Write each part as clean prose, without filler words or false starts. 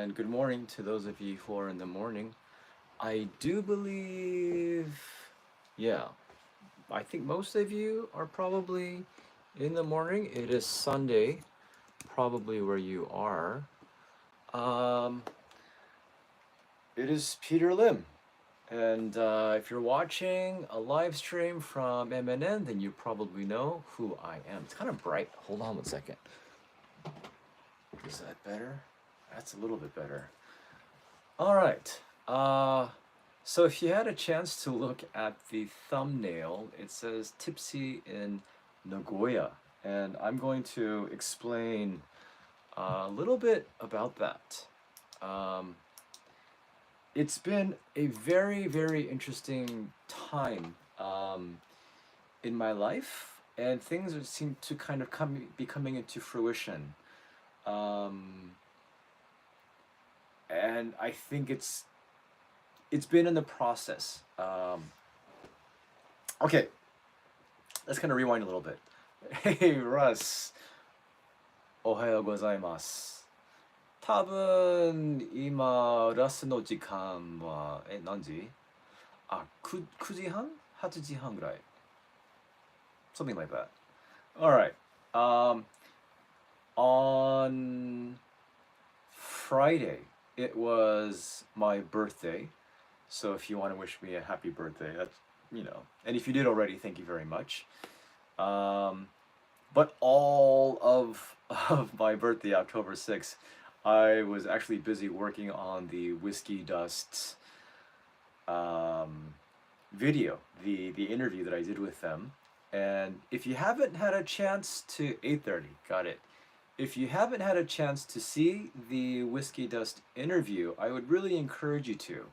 and good morning to those of you who are in the morning. I do believe, yeah, I think most of you are probably in the morning. It is Sunday, probably where you are. Um, it is Peter Lim. And if you're watching a live stream from MNN, then you probably know who I am. It's kind of bright. Hold on one second. Is that better? That's a little bit better. All right. So if you had a chance to look at the thumbnail, it says Tipsy in Nagoya. And I'm going to explain a little bit about that. Um, it's been a very, very interesting time in my life, and things seem to kind of be coming into fruition. Um, and I think it's been in the process. Okay, let's kind of rewind a little bit. Hey Russ, おはようございます。多分今ラスの時間は何時？あ、9時半 ?8 時半ぐらい something like that. All right. On Friday, it was my birthday. So if you want to wish me a happy birthday, that's, and if you did already, thank you very much. But all of my birthday, October 6th, I was actually busy working on the Whiskey Dust video, the interview that I did with them. And if you haven't had a chance to 8:30, got it. If you haven't had a chance to see the Whiskey Dust interview, I would really encourage you to.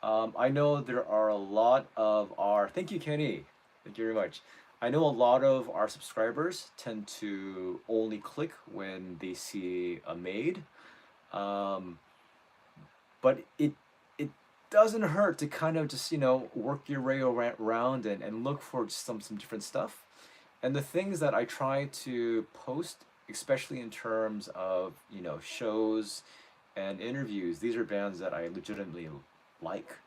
I know there are a lot of our, thank you, Kenny. Thank you very much. I know a lot of our subscribers tend to only click when they see a Maid. But it doesn't hurt to kind of just, work your way around and look for some different stuff. And the things that I try to post, especially in terms of, shows and interviews, these are bands that I legitimately like.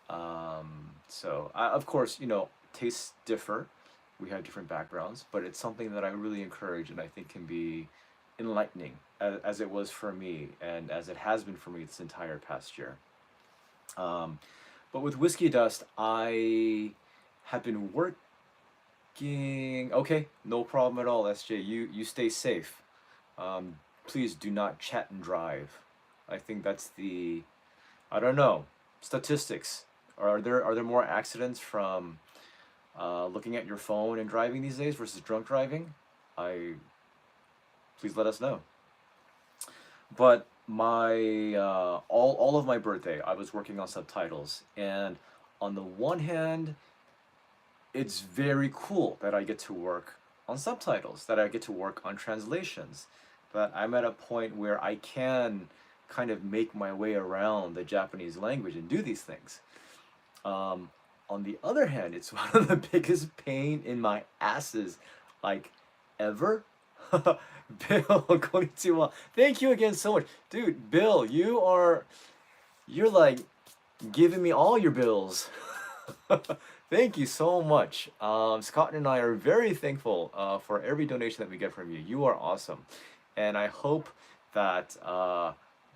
Of course, tastes differ. We have different backgrounds, but it's something that I really encourage and I think can be enlightening, as it was for me and as it has been for me this entire past year. But with Whiskey Dust, I have been working. Okay, no problem at all, SJ. You stay safe. Please do not chat and drive. I think that's I don't know, statistics. Are there more accidents from looking at your phone and driving these days versus drunk driving? Please let us know. But my all of my birthday, I was working on subtitles, and on the one hand, it's very cool that I get to work on subtitles, that I get to work on translations, that I'm at a point where I can kind of make my way around the Japanese language and do these things. On the other hand, it's one of the biggest pain in my asses, like, ever. Bill, konnichiwa. Thank you again so much. Dude, Bill, you're like giving me all your bills. Thank you so much. Scott and I are very thankful for every donation that we get from you. You are awesome. And I hope that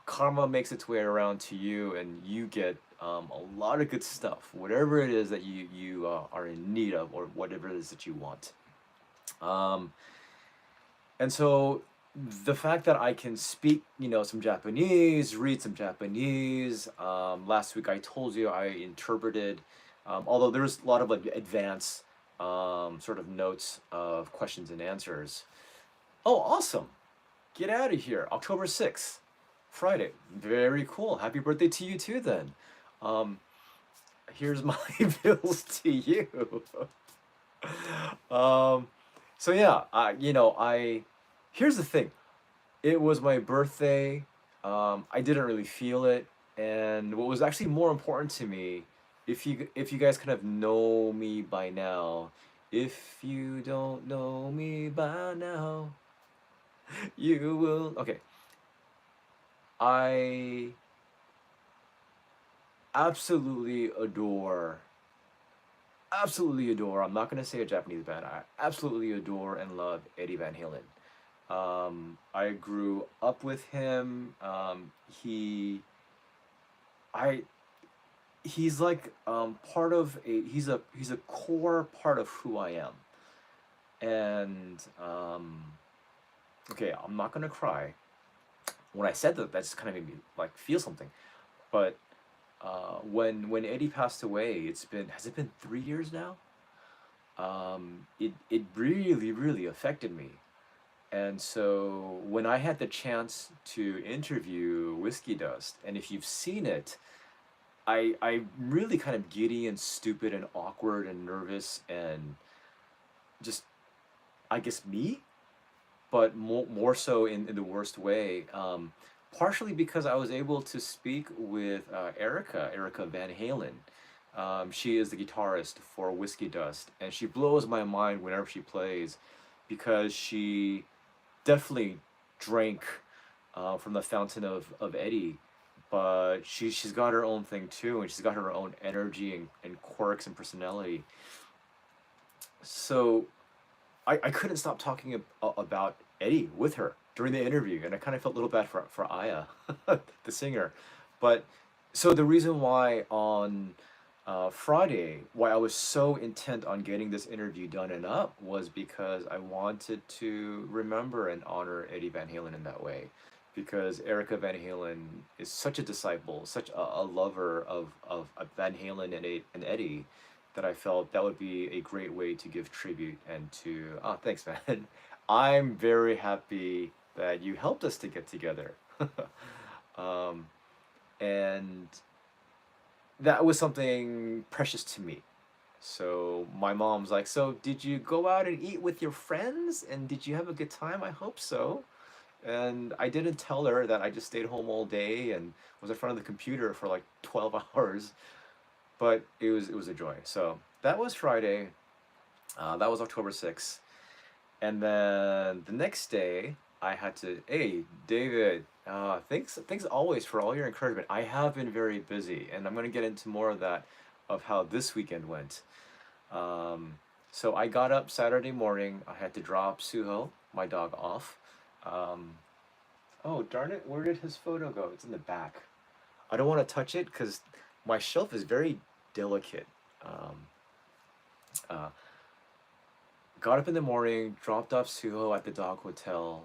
karma makes its way around to you and you get a lot of good stuff, whatever it is that you are in need of or whatever it is that you want. And so the fact that I can speak, some Japanese, read some Japanese. Last week I told you I interpreted, although there was a lot of like advanced sort of notes of questions and answers. Oh, awesome. Get out of here. October 6th, Friday. Very cool. Happy birthday to you too then. Here's my bills to you. So yeah, here's the thing. It was my birthday. I didn't really feel it, and what was actually more important to me, if you guys kind of know me by now, if you don't know me by now, you will. Okay. I absolutely adore, absolutely adore. I'm not gonna say a Japanese band. I absolutely adore and love Eddie Van Halen. I grew up with him. I he's like part of a he's a core part of who I am. And okay, I'm not gonna cry. When I said that, that just kind of made me like feel something. But when Eddie passed away, it's been has it been 3 years now? It really really affected me. And so when I had the chance to interview Whiskey Dust, and if you've seen it, I'm really kind of giddy and stupid and awkward and nervous and just I guess me, but more so in the worst way. Partially because I was able to speak with Erica Van Halen. She is the guitarist for Whiskey Dust, and she blows my mind whenever she plays because she definitely drank from the fountain of Eddie, but she's got her own thing too, and she's got her own energy and quirks and personality. So I couldn't stop talking about Eddie with her during the interview, and I kind of felt a little bad for Aya, the singer. But so the reason why on Friday, why I was so intent on getting this interview done and up was because I wanted to remember and honor Eddie Van Halen in that way. Because Erica Van Halen is such a disciple, such a lover of Van Halen and Eddie, that I felt that would be a great way to give tribute and to, oh, thanks, man. I'm very happy that you helped us to get together. um, and that was something precious to me. So my mom's like, so did you go out and eat with your friends? And did you have a good time? I hope so. And I didn't tell her that I just stayed home all day and was in front of the computer for like 12 hours, but it was a joy. So that was Friday. That was October 6th. And then the next day, I had to, hey, David, thanks always for all your encouragement. I have been very busy, and I'm going to get into more of that, of how this weekend went. Um, so I got up Saturday morning. I had to drop Suho, my dog, off. Um, oh, darn it, where did his photo go? It's in the back. I don't want to touch it because my shelf is very delicate. Um, uh, got up in the morning, dropped off Suho at the dog hotel.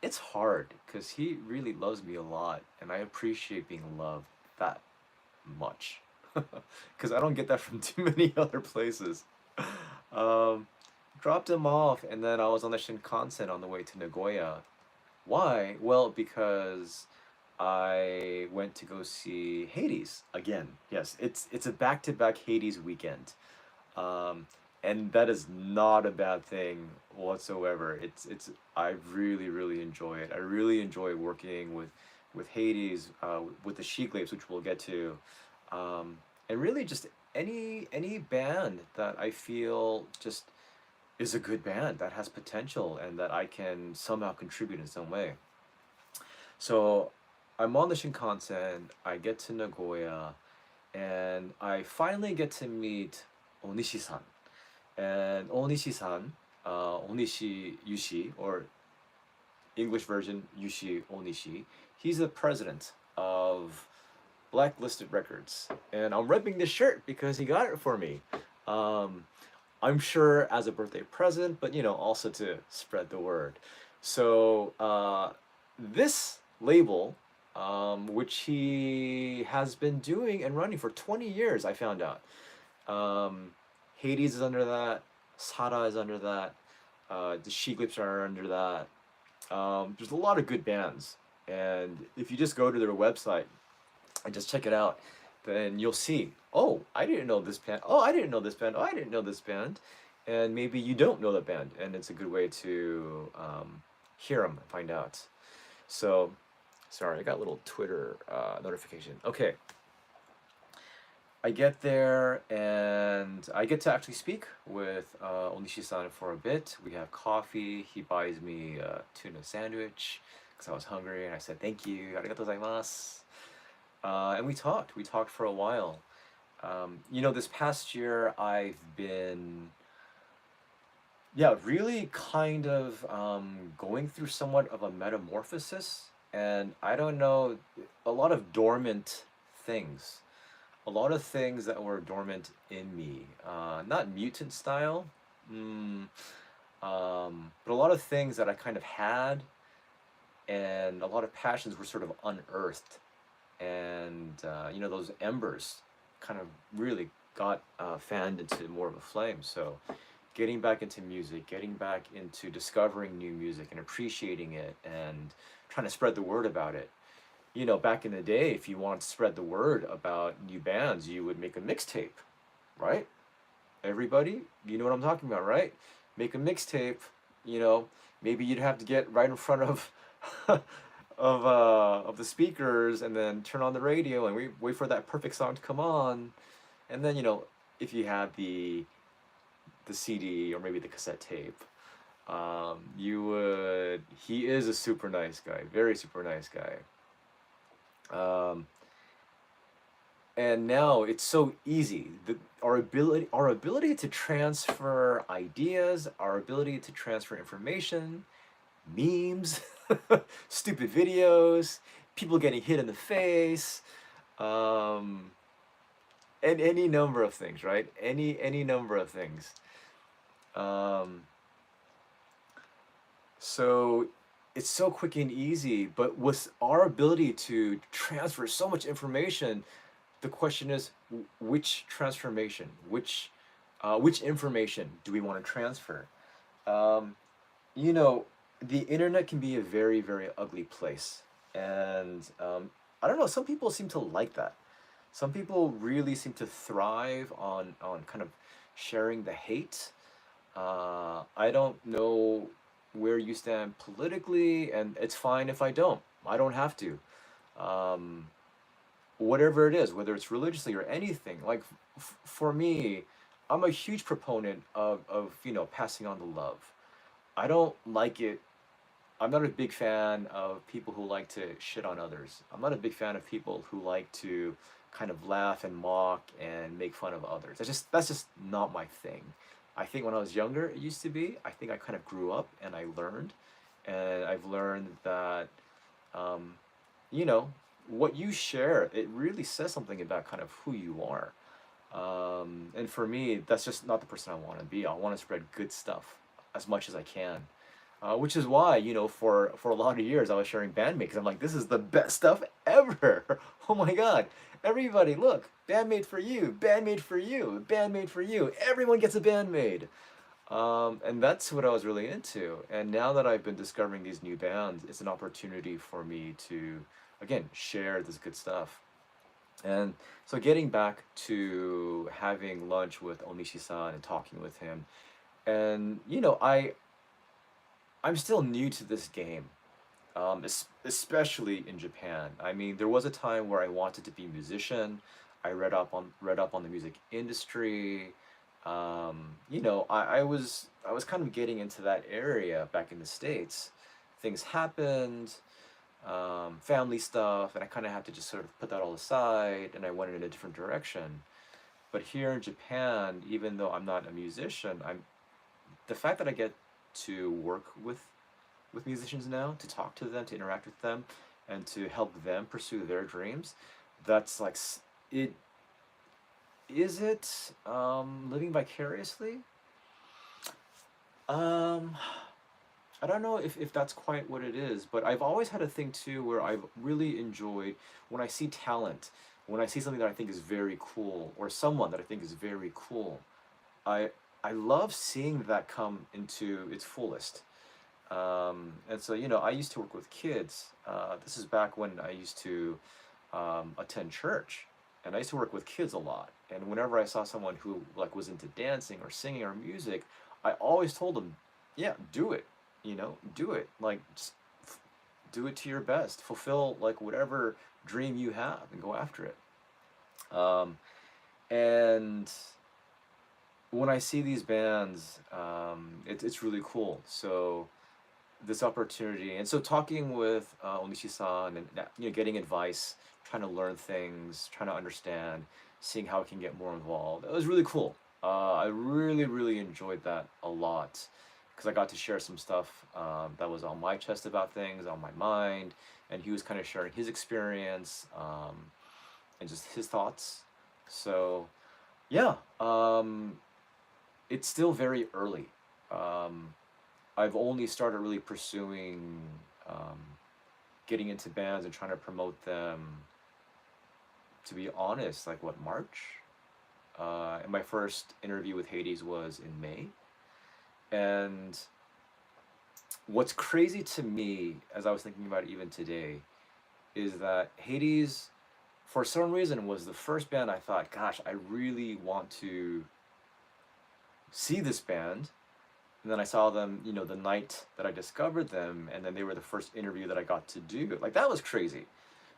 It's hard because he really loves me a lot, and I appreciate being loved that much because I don't get that from too many other places. Um, dropped him off, and then I was on the Shinkansen on the way to Nagoya. Why? Well, because I went to go see Hades again. Yes, it's a back-to-back Hades weekend. Um, and that is not a bad thing whatsoever. It's I really really enjoy it. I really enjoy working with Hades, with the Sheglapes, which we'll get to, and really just any band that I feel just is a good band that has potential and that I can somehow contribute in some way. So I'm on the Shinkansen. I get to Nagoya, and I finally get to meet Onishi-san. And Onishi-san, Onishi Yushi, or English version Yushi Onishi, he's the president of Blacklisted Records. And I'm repping this shirt because he got it for me. Um, I'm sure as a birthday present, but also to spread the word. So this label, which he has been doing and running for 20 years, I found out. Um, Hades is under that. Sada is under that. The Sheglapes are under that. There's a lot of good bands, and if you just go to their website and just check it out, then you'll see. Oh, I didn't know this band. Oh, I didn't know this band. Oh, I didn't know this band, and maybe you don't know that band, and it's a good way to hear them and find out. So, sorry, I got a little Twitter notification. Okay. I get there and I get to actually speak with Onishi-san for a bit. We have coffee. He buys me a tuna sandwich, because I was hungry, and I said thank you, arigatou gozaimasu. And we talked for a while. This past year I've been, yeah, really kind of going through somewhat of a metamorphosis, and I don't know, a lot of dormant things, a lot of things that were dormant in me, not mutant style, mm, but a lot of things that I kind of had, and a lot of passions were sort of unearthed, and those embers kind of really got fanned into more of a flame. So getting back into music, getting back into discovering new music and appreciating it, and trying to spread the word about it. Back in the day, if you wanted to spread the word about new bands, you would make a mixtape, right? Everybody, you know what I'm talking about, right? Make a mixtape, you know, maybe you'd have to get right in front of of the speakers, and then turn on the radio and wait for that perfect song to come on. And then, if you had the CD or maybe the cassette tape, you would. He is a super nice guy, very super nice guy. Um, and now it's so easy. Our ability to transfer ideas, our ability to transfer information, memes, stupid videos, people getting hit in the face, um, and any number of things, right? Any number of things. Um, So it's so quick and easy, but with our ability to transfer so much information, the question is, which transformation, which information do we want to transfer? Um, you know, the internet can be a very, very ugly place, and I don't know. Some people seem to like that. Some people really seem to thrive on kind of sharing the hate. I don't know where you stand politically, and it's fine if I don't. I don't have to. Um, Whatever it is, whether it's religiously or anything, like for me, I'm a huge proponent of passing on the love. I don't like it. I'm not a big fan of people who like to shit on others. I'm not a big fan of people who like to kind of laugh and mock and make fun of others. That's just not my thing. I think when I was younger, it used to be. I think I kind of grew up and I learned, and I've learned that um, you know what you share, it really says something about kind of who you are. And for me, that's just not the person I want to be. I want to spread good stuff as much as I can. Which is why, for a lot of years I was sharing Bandmate, because I'm like, this is the best stuff ever. Oh my God. Everybody, look, Bandmate for you, Bandmate for you, Bandmate for you. Everyone gets a Bandmate. And that's what I was really into. And now that I've been discovering these new bands, it's an opportunity for me to, again, share this good stuff. And so getting back to having lunch with Onishi-san and talking with him, and I'm still new to this game, especially in Japan. I mean, there was a time where I wanted to be a musician. I read up on the music industry. I was kind of getting into that area back in the States. Things happened, family stuff, and I kind of had to just sort of put that all aside, and I went in a different direction. But here in Japan, even though I'm not a musician, I'm the fact that I get to work with musicians now, to talk to them, to interact with them, and to help them pursue their dreams. That's like it. Is it living vicariously? Um, I don't know if that's quite what it is, but I've always had a thing too where I've really enjoyed when I see talent, when I see something that I think is very cool, or someone that I think is very cool. I I love seeing that come into its fullest. And so, I used to work with kids. This is back when I used to attend church, and I used to work with kids a lot. And whenever I saw someone who like was into dancing or singing or music, I always told them, "Yeah, do it. Do it. Like, just do it to your best. Fulfill like whatever dream you have, and go after it." Um, and when I see these bands, it's really cool. So this opportunity, and so talking with Onishi-san and getting advice, trying to learn things, trying to understand, seeing how I can get more involved. It was really cool. I really really enjoyed that a lot because I got to share some stuff that was on my chest about things, on my mind, and he was kind of sharing his experience and just his thoughts. So yeah, it's still very early. Um, I've only started really pursuing um, getting into bands and trying to promote them. To be honest, like what, March? And my first interview with Hades was in May. And what's crazy to me, as I was thinking about it even today, is that Hades, for some reason, was the first band I thought, gosh, I really want to see this band. And then I saw them, the night that I discovered them, and then they were the first interview that I got to do. Like, that was crazy.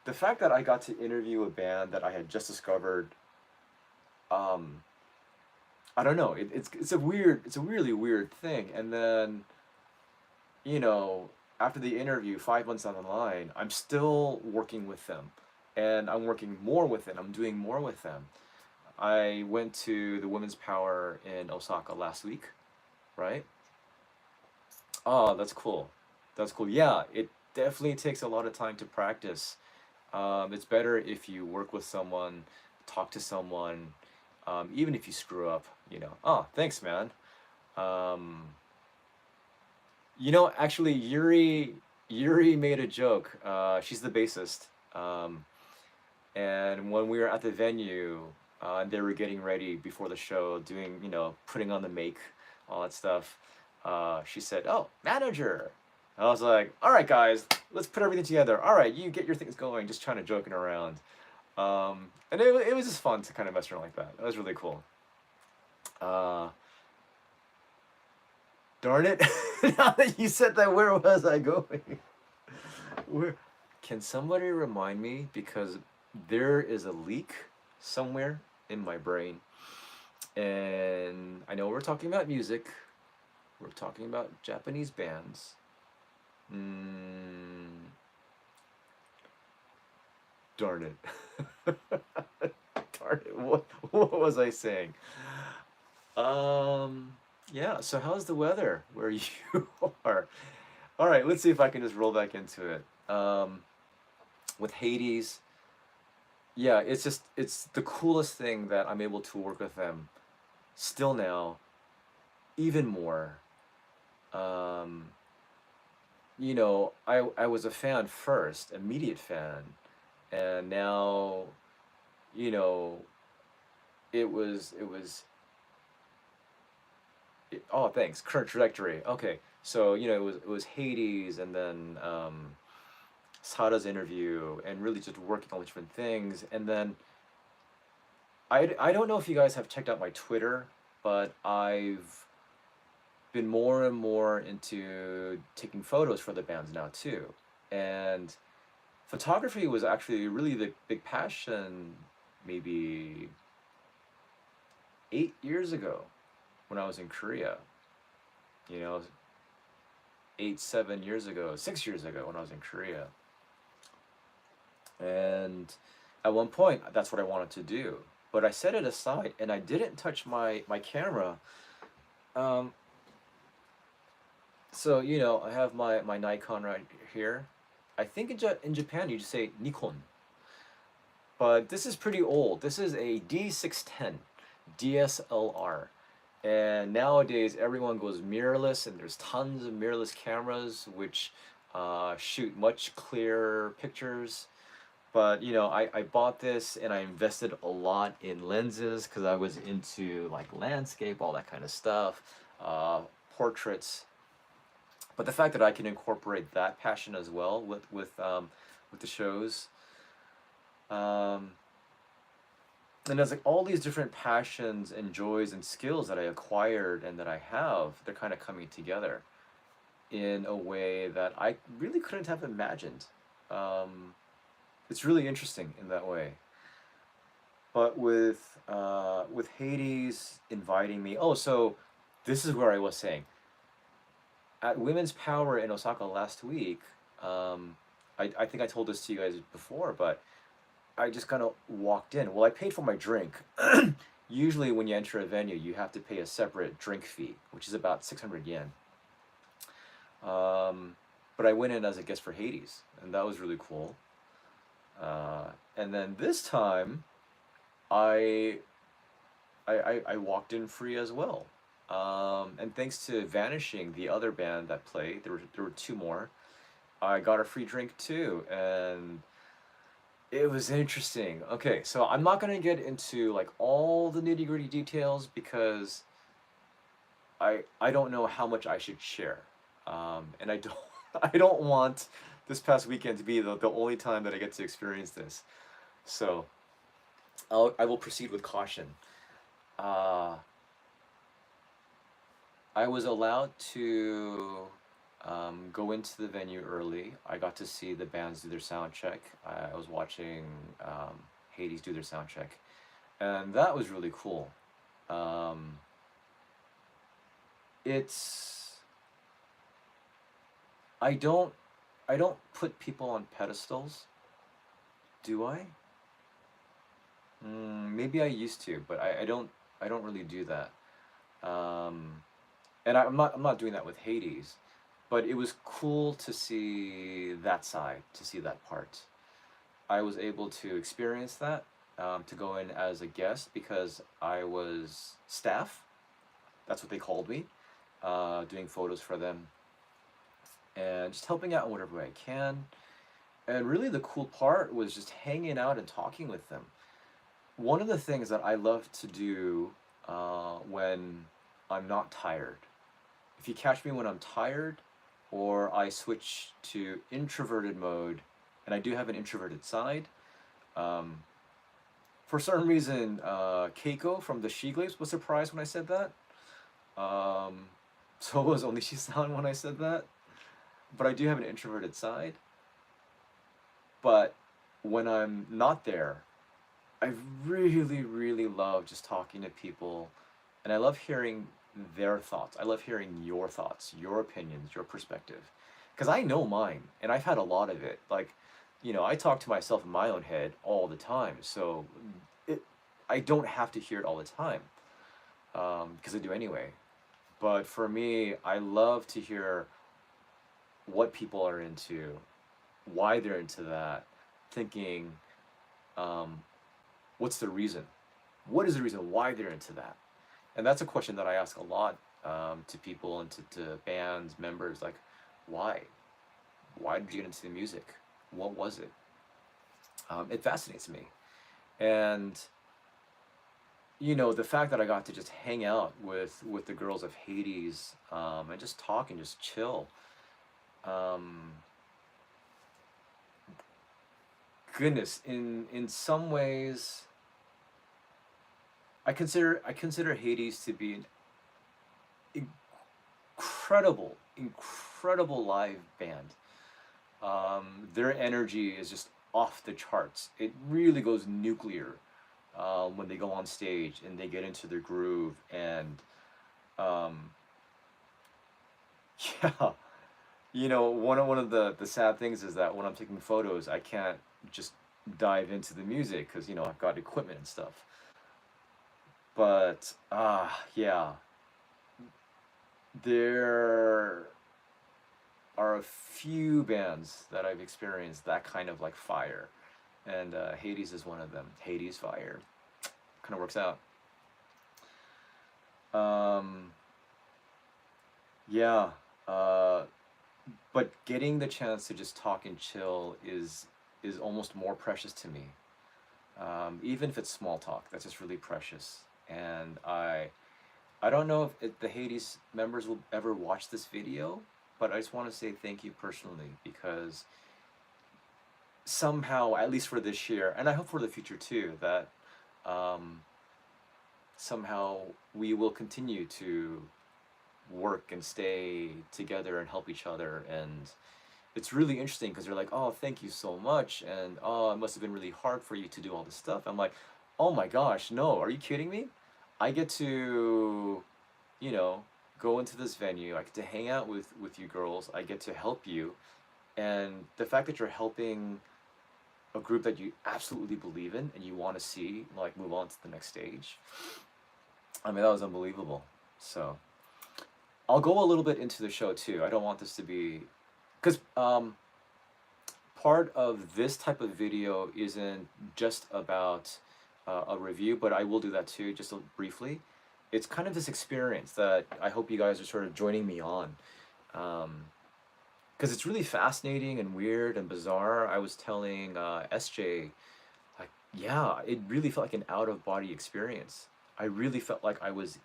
The fact that I got to interview a band that I had just discovered, um, I don't know. It's a really weird thing. And then, you know, after the interview, 5 months down the line, I'm still working with them, and I'm working more with it. I'm doing more with them. I went to the Women's Power in Osaka last week, right? Oh, that's cool. That's cool. Yeah, it definitely takes a lot of time to practice. It's better if you work with someone, talk to someone, even if you screw up, Oh, thanks, man. Um, actually, Yuri made a joke. She's the bassist. And when we were at the venue, and they were getting ready before the show, doing, putting on the make, all that stuff, she said, "Oh, manager." I was like, "All right, guys, let's put everything together. All right, you get your things going." Just trying to joking around, and it was just fun to kind of mess around like that. That was really cool. Uh, Darn it! Now that you said that, where was I going? Where? Can somebody remind me, because there is a leak somewhere in my brain, and I know we're talking about music. We're talking about Japanese bands. Mm, darn it. Darn it. What was I saying? Um, yeah, so how's the weather where you are? All right, let's see if I can just roll back into it. With Hades, yeah, it's the coolest thing that I'm able to work with them still now, even more. Um, I was a fan first, immediate fan, and now, you know, oh, thanks. Current trajectory. Okay, so it was Hades, and then Sada's interview, and really just working on different things, and then I don't know if you guys have checked out my Twitter, but I've been more and more into taking photos for the bands now too, and photography was actually really the big passion maybe 8 years ago when I was in Korea. You know, 8, 7 years ago, 6 years ago when I was in Korea. And at one point, that's what I wanted to do. But I set it aside and I didn't touch my camera. Um, so, I have my Nikon right here. I think in Japan you just say Nikon. But this is pretty old. This is a D610 DSLR. And nowadays everyone goes mirrorless, and there's tons of mirrorless cameras which shoot much clearer pictures. But I bought this and I invested a lot in lenses because I was into like landscape, all that kind of stuff, portraits. But the fact that I can incorporate that passion as well with the shows, um, and there's like all these different passions and joys and skills that I acquired and that I have, they're kind of coming together in a way that I really couldn't have imagined. Um, it's really interesting in that way. But with Hades inviting me, oh, so this is where I was saying, at Women's Power in Osaka last week, um, I think I told this to you guys before, but I just kind of walked in. Well, I paid for my drink. Usually, when you enter a venue, you have to pay a separate drink fee, which is about 600 yen. But I went in as a guest for Hades, and that was really cool. And then this time, I, I walked in free as well. And thanks to Vanishing, the other band that played, there were two more. I got a free drink too, and it was interesting. Okay, so I'm not gonna get into like all the nitty gritty details because I don't know how much I should share, and I don't I don't want this past weekend to be the only time that I get to experience this. So I will proceed with caution. Uh, I was allowed to go into the venue early. I got to see the bands do their sound check. I was watching Hades do their sound check, and that was really cool. Um, it's I don't I don't put people on pedestals, do I? Maybe I used to, but I don't really do that. Um, and I'm not doing that with Hades, but it was cool to see that side, to see that part. I was able to experience that, to go in as a guest because I was staff. That's what they called me, doing photos for them and just helping out in whatever way I can. And really, the cool part was just hanging out and talking with them. One of the things that I love to do when I'm not tired, if you catch me when I'm tired, or I switch to introverted mode, and I do have an introverted side. Um, for some reason, Keiko from the Sheglapes was surprised when I said that. Um, so was only Shisan when I said that. But I do have an introverted side. But when I'm not there, I really, really love just talking to people, and I love hearing their thoughts. I love hearing your thoughts, your opinions, your perspective, because I know mine, and I've had a lot of it. Like, I talk to myself in my own head all the time, so it, I don't have to hear it all the time, because I do anyway. But for me, I love to hear what people are into, why they're into that, thinking, um, what's the reason? What is the reason why they're into that? And that's a question that I ask a lot, to people and to bands members, like, why? Why did you get into the music? What was it? It fascinates me. And the fact that I got to just hang out with the girls of Hades, and just talk and just chill. Um, Goodness, in some ways, I consider Hades to be an incredible live band. Their energy is just off the charts. It really goes nuclear, when they go on stage and they get into their groove. And um, yeah, one of the sad things is that when I'm taking photos, I can't just dive into the music because I've got equipment and stuff. But yeah, there are a few bands that I've experienced that kind of like fire, and Hades is one of them. Hades fire kind of works out. Um, yeah, uh, but getting the chance to just talk and chill is almost more precious to me. Even if it's small talk, that's just really precious. And I don't know if the Hades members will ever watch this video, but I just want to say thank you personally because somehow, at least for this year, and I hope for the future too, that um, somehow we will continue to work and stay together and help each other. And it's really interesting because they're like, oh, thank you so much. And oh, it must have been really hard for you to do all this stuff. I'm like, oh my gosh, no, are you kidding me? I get to, you know, go into this venue. I get to hang out with you girls. I get to help you, and the fact that you're helping a group that you absolutely believe in and you want to see like move on to the next stage. I mean, that was unbelievable. So I'll go a little bit into the show too. I don't want this to be because part of this type of video isn't just about a review, but I will do that too, just briefly. It's kind of this experience that I hope you guys are sort of joining me on. Because it's really fascinating and weird and bizarre. I was telling SJ, like, yeah, it really felt like an out of body experience. I really felt like I was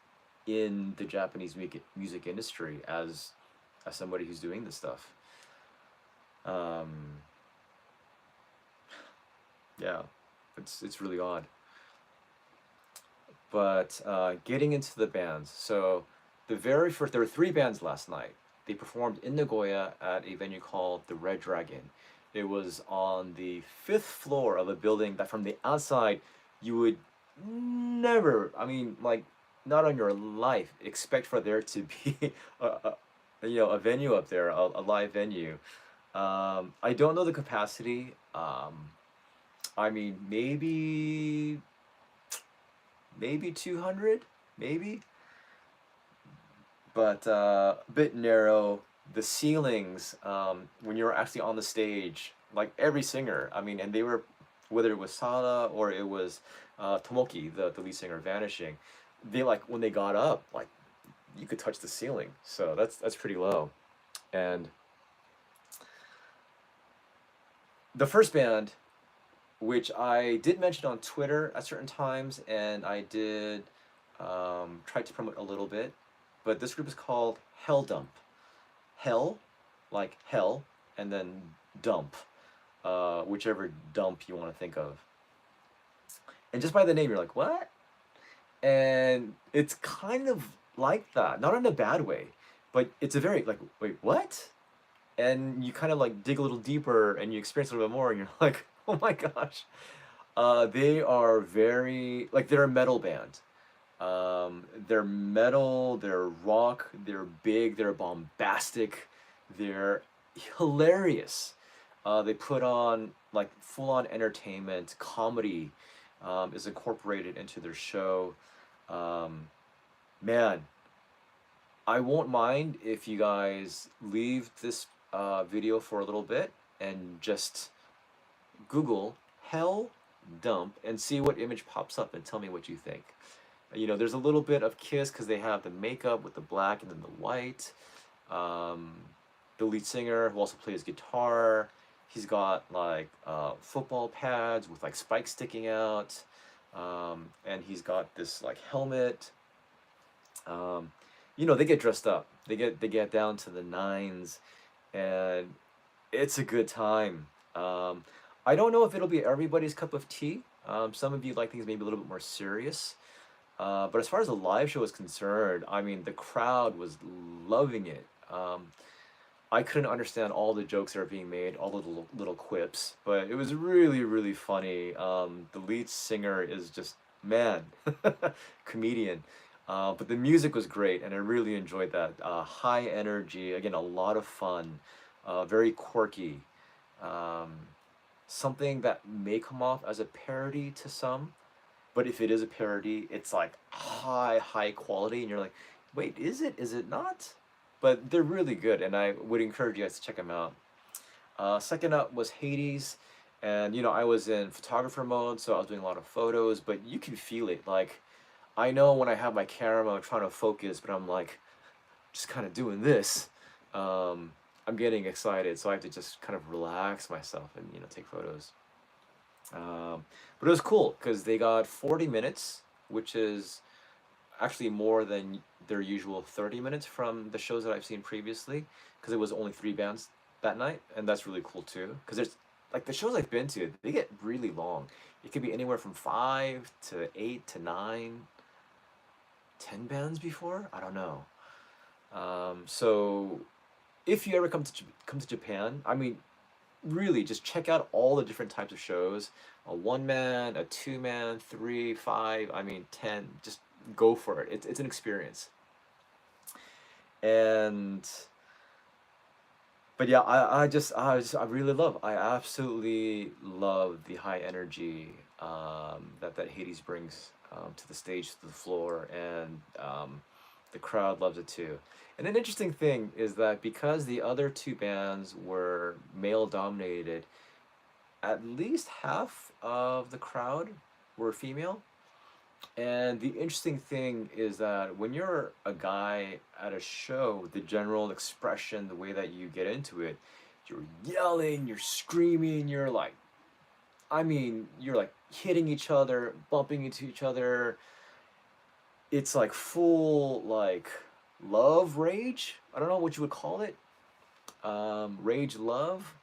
in the Japanese music industry as somebody who's doing this stuff. Um, yeah, it's really odd. But getting into the bands, so the very first, there were three bands last night. They performed in Nagoya at a venue called the Red Dragon. It was on the fifth floor of a building that from the outside you would never, I mean, like, not on your life, expect for there to be a venue up there, a live venue. I don't know the capacity. I mean, maybe 200, maybe, but a bit narrow. The ceilings, when you're actually on the stage, like every singer, I mean, and they were, whether it was Sada or it was Tomoki, the lead singer, Vanishing, they like when they got up, like you could touch the ceiling. So that's pretty low. And the first band, which I did mention on Twitter at certain times, and I did try to promote a little bit, but this group is called Hell Dump. Hell, like hell, and then dump, whichever dump you want to think of. And just by the name, you're like, what? And it's kind of like that, not in a bad way, but it's a very like, wait, what? And you kind of like dig a little deeper and you experience a little bit more, and you're like, oh my gosh. They are very like they're a metal band. They're metal, they're rock, they're big, they're bombastic, they're hilarious. They put on like full on entertainment, comedy is incorporated into their show. Um, Man, I won't mind if you guys leave this video for a little bit and just Google Hell Dump and see what image pops up and tell me what you think. There's a little bit of Kiss because they have the makeup with the black and then the white. Um, the lead singer who also plays guitar, he's got like football pads with like spikes sticking out, and he's got this like helmet. They get dressed up. They get down to the nines, and it's a good time. I don't know if it'll be everybody's cup of tea. Some of you like things maybe a little bit more serious. But as far as the live show is concerned, I mean, the crowd was loving it. I couldn't understand all the jokes that are being made, all the little quips, but it was really, really funny. The lead singer is just, man, comedian. But the music was great, and I really enjoyed that. High energy, again, a lot of fun, very quirky. Um, Something that may come off as a parody to some, but if it is a parody, it's like high quality, and you're like, wait, is it? Is it not? But they're really good, and I would encourage you guys to check them out. Second up was Hades, and I was in photographer mode, so I was doing a lot of photos, but you can feel it. Like, I know when I have my camera, I'm trying to focus, but I'm like, just kind of doing this. I'm getting excited, so I have to just kind of relax myself and take photos. But it was cool because they got 40 minutes, which is actually more than their usual 30 minutes from the shows that I've seen previously, because it was only three bands that night, and that's really cool too. Because there's like the shows I've been to, they get really long. It could be anywhere from 5 to 8 to 9, 10 bands before. I don't know. So if you ever come to Japan, I mean, really just check out all the different types of shows: a one man, a two man, three, five. I mean, 10. Just go for it. It's an experience. And but yeah, I really love, I absolutely love the high energy that Hades brings to the stage, to the floor, and the crowd loves it too. And an interesting thing is that because the other two bands were male dominated, at least half of the crowd were female. And the interesting thing is that when you're a guy at a show, the general expression, the way that you get into it, you're yelling, you're screaming, you're like, I mean, you're like hitting each other, bumping into each other. It's like full, like, love rage. I don't know what you would call it. Rage love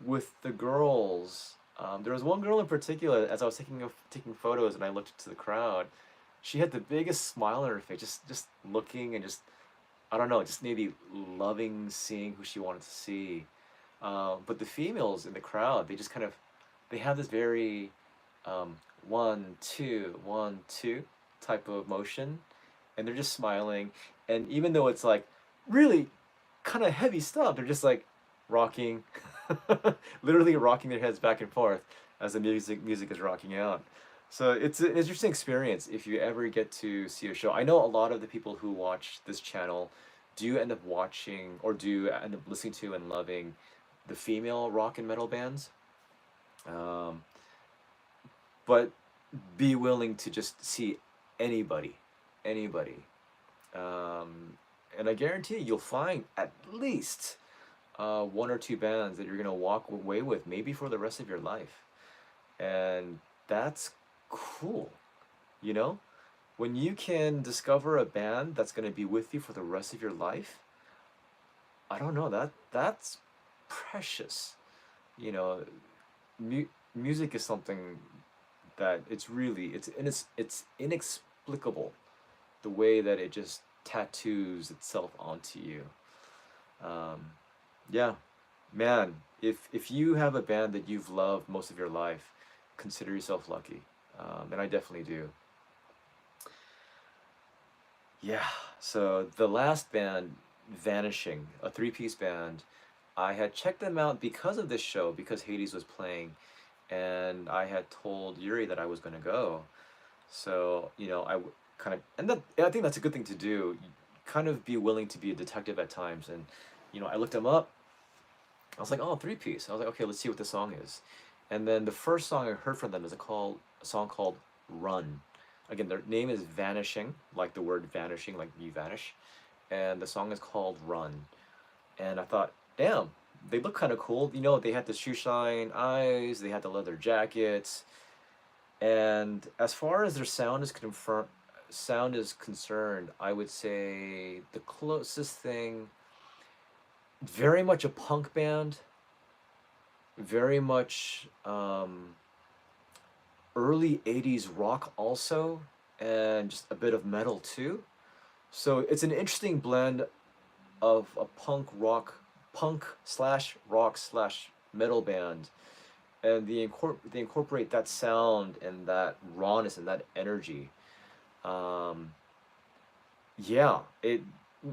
with the girls. There was one girl in particular, as I was taking photos and I looked into the crowd, she had the biggest smile on her face, just looking and just, I don't know, just maybe loving seeing who she wanted to see. But the females in the crowd, they just kind of, they have this very um, 1, 2, 1, 2 type of motion, and they're just smiling. And even though it's like really kind of heavy stuff, they're just like rocking, literally rocking their heads back and forth as the music is rocking out. So it's an interesting experience if you ever get to see a show. I know a lot of the people who watch this channel do end up watching or do end up listening to and loving the female rock and metal bands. Um, but be willing to just see anybody, anybody. Um, and I guarantee you'll find at least one or two bands that you're gonna walk away with, maybe for the rest of your life, and that's cool. You know, when you can discover a band that's gonna be with you for the rest of your life, I don't know, that's precious. You know, music is something that it's really it's inexplicable the way that it just tattoos itself onto you. Um, yeah, man, if you have a band that you've loved most of your life, consider yourself lucky. And I definitely do. Yeah, so the last band, Vanishing, a three-piece band, I had checked them out because of this show, because Hades was playing, and I had told Yuri that I was going to go. So, you know, kind of, and that, I think that's a good thing to do. You kind of be willing to be a detective at times. And, you know, I looked them up. I was like, oh, three piece. I was like, okay, let's see what the song is. And then the first song I heard from them is a song called Run. Again, their name is Vanishing, like the word vanishing, like you vanish. And the song is called Run. And I thought, damn, they look kind of cool. You know, they had the shoe shine eyes, they had the leather jackets. And as far as their sound is concerned, I would say the closest thing, very much a punk band, very much early 80s rock also, and just a bit of metal too. So it's an interesting blend of a punk slash rock slash metal band, and they incorporate that sound and that rawness and that energy. Um, yeah, it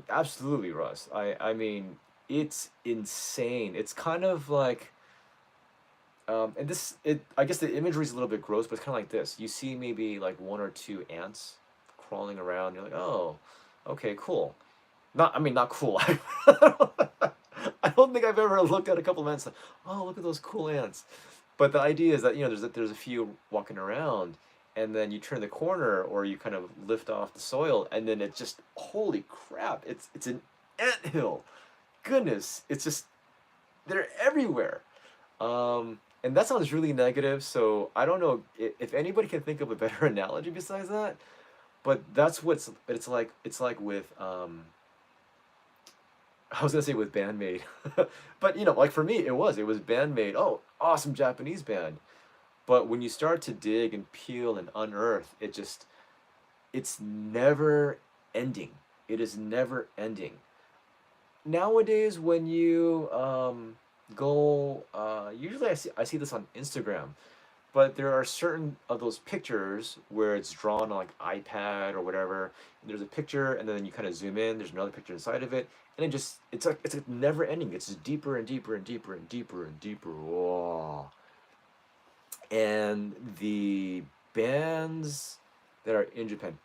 absolutely, Russ. I mean, it's insane. It's kind of like and this it I guess the imagery is a little bit gross, but it's kind of like this. You see maybe like one or two ants crawling around. You're like, oh, okay, cool. Not, I mean, not cool. I don't think I've ever looked at a couple of ants like, oh, look at those cool ants. But the idea is that, you know, there's a few walking around, and then you turn the corner or you kind of lift off the soil, and then it's just, holy crap! It's an ant hill. Goodness, it's just, they're everywhere. And that sounds really negative. So I don't know if anybody can think of a better analogy besides that. But that's what's it's like. It's like with I was gonna say with Bandmate, but you know, like for me, it was Bandmate. Oh, awesome Japanese band. But when you start to dig and peel and unearth, it's never ending. It is never ending. Nowadays, when you go, usually I see this on Instagram. but there are certain of those pictures where it's drawn on like iPad or whatever. And there's a picture, and then you kind of zoom in. There's another picture inside of it, and it's like never ending. It's just deeper and deeper and deeper and deeper and deeper. Whoa. And the bands that are in Japan,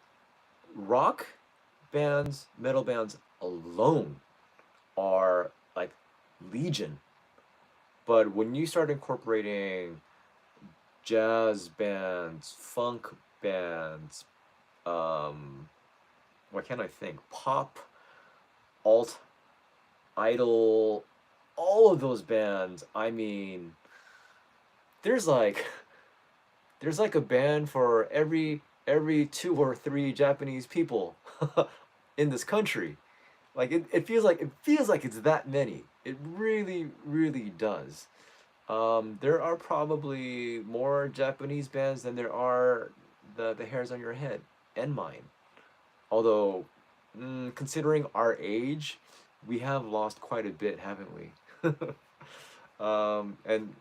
rock bands, metal bands alone are like legion. But when you start incorporating jazz bands, funk bands, um, what can I think? Pop, alt, idol, all of those bands. I mean, there's like there's like a band for every two or three Japanese people in this country. Like it feels like it's that many. It really really does. There are probably more Japanese bands than there are the hairs on your head and mine. Although, considering our age, we have lost quite a bit, haven't we? And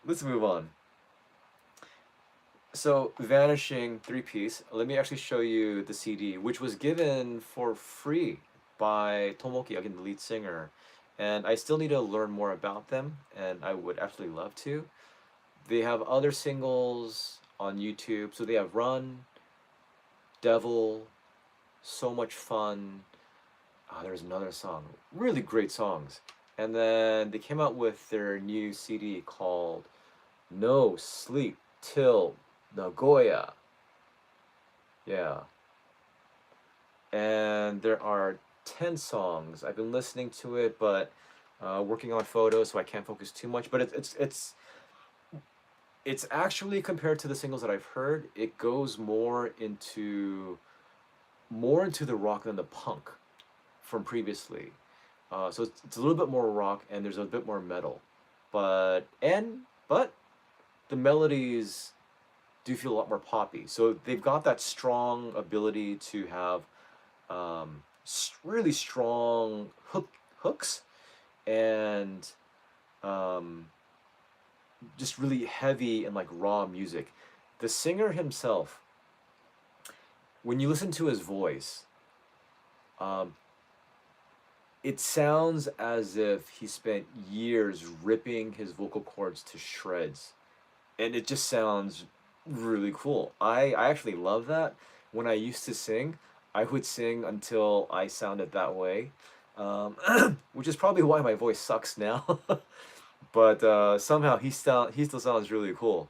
let's move on. So, Vanishing three piece. Let me actually show you the CD, which was given for free by Tomoki, again, the lead singer. And I still need to learn more about them, and I would absolutely love to. They have other singles on YouTube. So they have Run, Devil, So Much Fun. There's another song. Really great songs. And then they came out with their new CD called No Sleep Till Nagoya. Yeah. And there are 10 songs. I've been listening to it, but working on photos, so I can't focus too much. But it's actually, compared to the singles that I've heard, it goes more into the rock than the punk from previously. So it's a little bit more rock, and there's a bit more metal, but the melodies do feel a lot more poppy. So they've got that strong ability to have really strong hooks, and um, just really heavy and like raw music. The singer himself, when you listen to his voice, um, it sounds as if he spent years ripping his vocal cords to shreds, and it just sounds really cool. I actually love that. When I used to sing, I would sing until I sounded that way, um, which is probably why my voice sucks now. But somehow he still sounds really cool.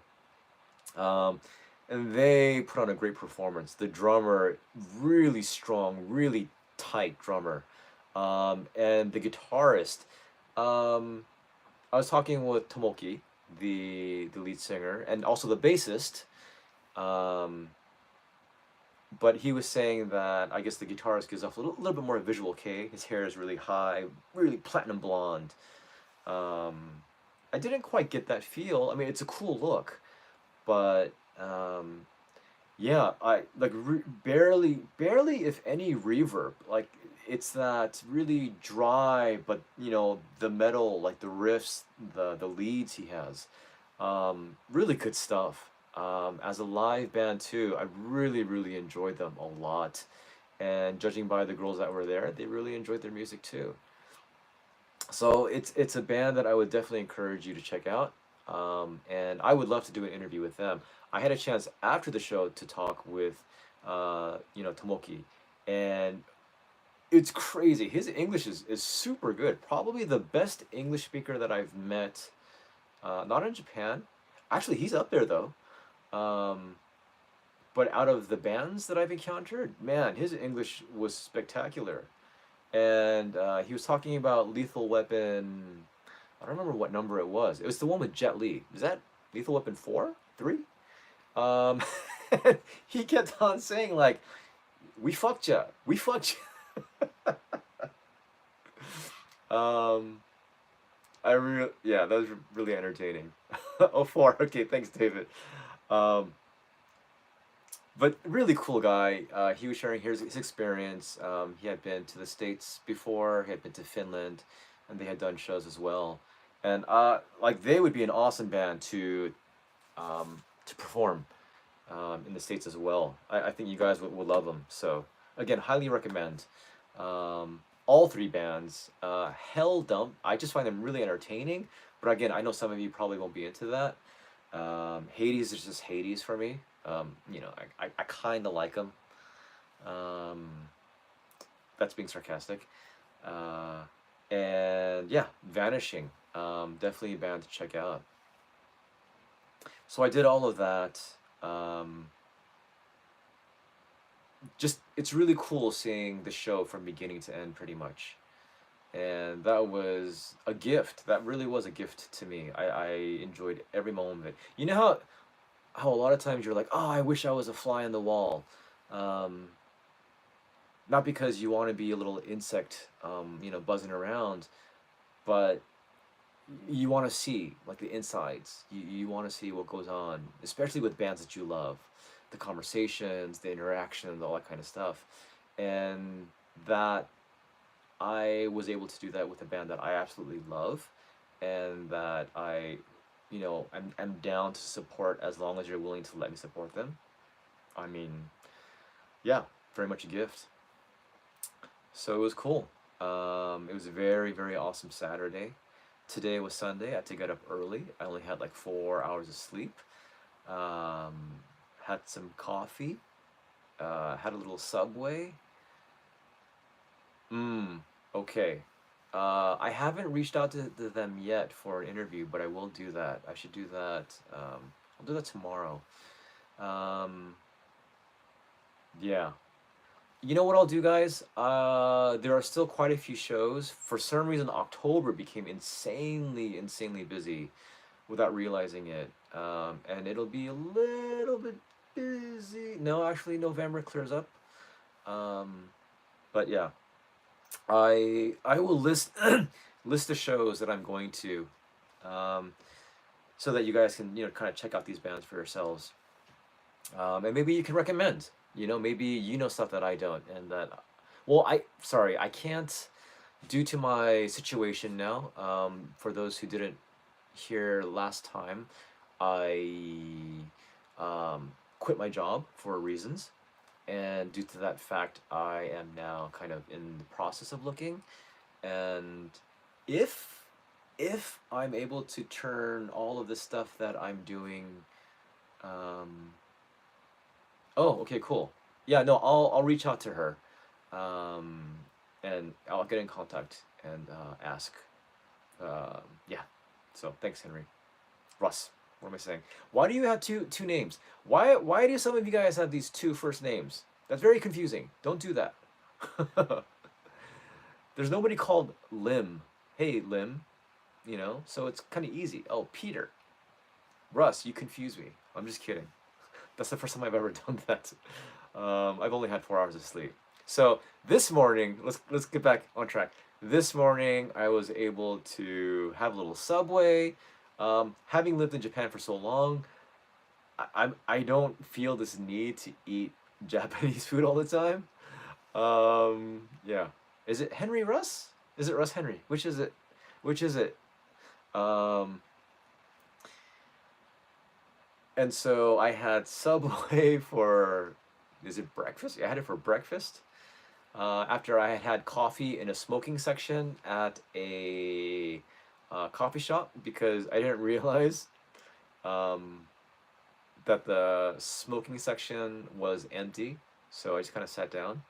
Um, and they put on a great performance. The drummer, really strong, really tight drummer, and the guitarist. Um, I was talking with Tomoki, the lead singer, and also the bassist. Um, but he was saying that I guess the guitarist gives off a little bit more visual K. His hair is really high, really platinum blonde. Um, I didn't quite get that feel. I mean, it's a cool look, but yeah, I like barely if any reverb. Like it's that really dry, but the metal, like the riffs, the leads he has, really good stuff. As a live band too, I really really enjoyed them a lot, and judging by the girls that were there, they really enjoyed their music too. So it's a band that I would definitely encourage you to check out. And I would love to do an interview with them. I had a chance after the show to talk with, Tomoki, and it's crazy. His English is super good. Probably the best English speaker that I've met. Not in Japan. Actually, he's up there though. Um, but out of the bands that I've encountered, man, his English was spectacular. And he was talking about Lethal Weapon. I don't remember what number it was. It was the one with Jet Li. Is that Lethal Weapon 4? 3? Um, he kept on saying, like, we fucked ya. We fucked ya. um, yeah, that was really entertaining. Oh, 4. Okay, thanks, David. Um, but really cool guy. He was sharing his experience. He had been to the States before, he had been to Finland, and they had done shows as well. And like they would be an awesome band to to perform in the States as well. I think you guys would love them. So again, highly recommend all three bands. Hell Dump, I just find them really entertaining. But again, I know some of you probably won't be into that. Hades is just Hades for me. I kind of like them. Um, that's being sarcastic. Uh, and yeah, Vanishing. Definitely a band to check out. So I did all of that. Um, just it's really cool seeing the show from beginning to end, pretty much. And that was a gift. That really was a gift to me. I enjoyed every moment of it. You know how a lot of times you're like, oh, I wish I was a fly on the wall. Um, Not because you want to be a little insect, buzzing around, but you want to see like the insides. You want to see what goes on, especially with bands that you love, the conversations, the interactions, all that kind of stuff. And that I was able to do that with a band that I absolutely love, and that I'm down to support as long as you're willing to let me support them. I mean, yeah, very much a gift. So it was cool. It was a very, very awesome Saturday. Today was Sunday. I had to get up early. I only had like 4 hours of sleep. Um, had some coffee. Had a little Subway. Mmm. Okay. I haven't reached out to them yet for an interview, but I will do that. I should do that. I'll do that tomorrow. Um, yeah. You know what I'll do, guys? There are still quite a few shows. For some reason, October became insanely, insanely busy without realizing it. And it'll be a little bit busy. No, actually, November clears up. Um, but yeah, I will list list the shows that I'm going to, um, so that you guys can kind of check out these bands for yourselves. And maybe you can recommend. Maybe you know stuff that I don't, and that. Well, sorry, I can't due to my situation now. For those who didn't hear last time, I quit my job for reasons, and due to that fact, I am now kind of in the process of looking, and if I'm able to turn all of the stuff that I'm doing, um, oh, okay, cool. Yeah, no, I'll reach out to her, um, and I'll get in contact and ask. Yeah. So thanks, Henry. Russ. What am I saying? Why do you have two names? Why do some of you guys have these two first names? That's very confusing. Don't do that. There's nobody called Lim. Hey, Lim. So it's kind of easy. Oh, Peter. Russ, you confuse me. I'm just kidding. That's the first time I've ever done that. I've only had 4 hours of sleep. So this morning, let's get back on track. This morning, I was able to have a little Subway. Having lived in Japan for so long, I don't feel this need to eat Japanese food all the time. Yeah. Is it Henry Russ? Is it Russ Henry? Which is it? Which is it? Um, and so I had Subway for, is it breakfast? Yeah, I had it for breakfast. After I had had coffee in a smoking section at a coffee shop, because I didn't realize um, that the smoking section was empty. So I just kind of sat down,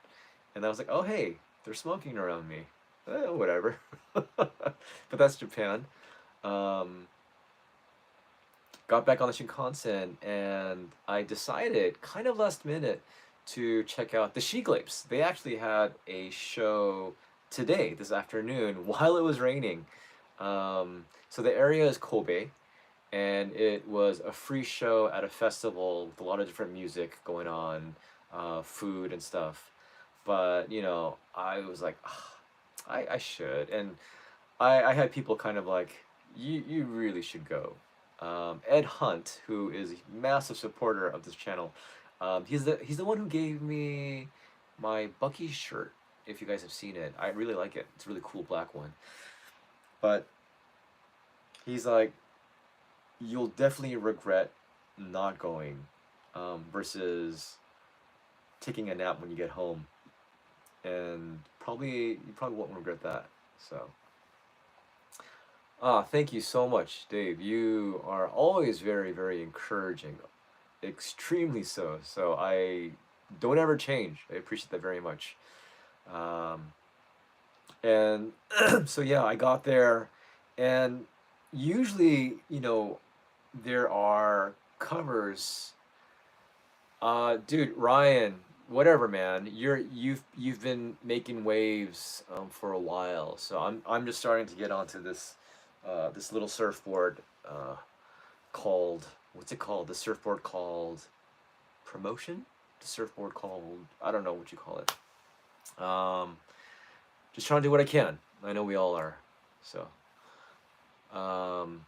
and I was like, oh, hey, they're smoking around me. Whatever. But that's Japan. Um, Got back on the Shinkansen, and I decided, kind of last minute, to check out the Sheglapes. They actually had a show today, this afternoon, while it was raining. So the area is Kobe, and it was a free show at a festival with a lot of different music going on, food and stuff. But I was like, "Ah, I should," and I had people kind of like, you really should go. Ed Hunt, who is a massive supporter of this channel, he's the one who gave me my Bucky shirt. If you guys have seen it, I really like it. It's a really cool black one. But he's like, you'll definitely regret not going, versus taking a nap when you get home, and you probably won't regret that. So, thank you so much, Dave. You are always very, very encouraging, extremely so. So I don't ever change. I appreciate that very much. Um, and so yeah, I got there, and usually, there are covers. Dude, Ryan, whatever, man. You've been making waves for a while, so I'm just starting to get onto this little surfboard called, what's it called? The surfboard called Promotion. The surfboard called, I don't know what you call it. Just trying to do what I can. I know we all are. So, um,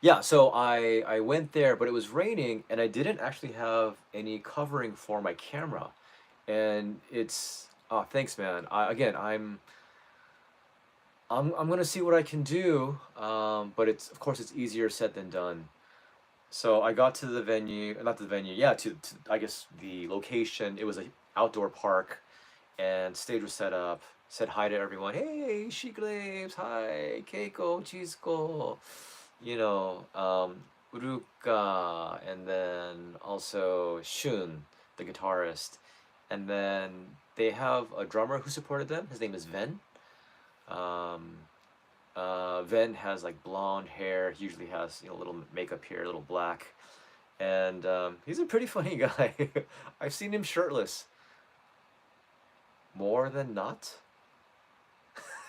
yeah, so I went there, but it was raining, and I didn't actually have any covering for my camera. And it's, thanks, man. Again, I'm gonna see what I can do. But it's, of course, it's easier said than done. So I got to the venue, not the venue, yeah, to I guess the location. It was a outdoor park, and stage was set up. Said hi to everyone. Hey, Sheglapes. Hi, Keiko, Chisco. Uruka, and then also Shun, the guitarist, and then they have a drummer who supported them. His name is Ven. Um, Ven has like blonde hair. He usually has a little makeup here, a little black, and he's a pretty funny guy. I've seen him shirtless more than not.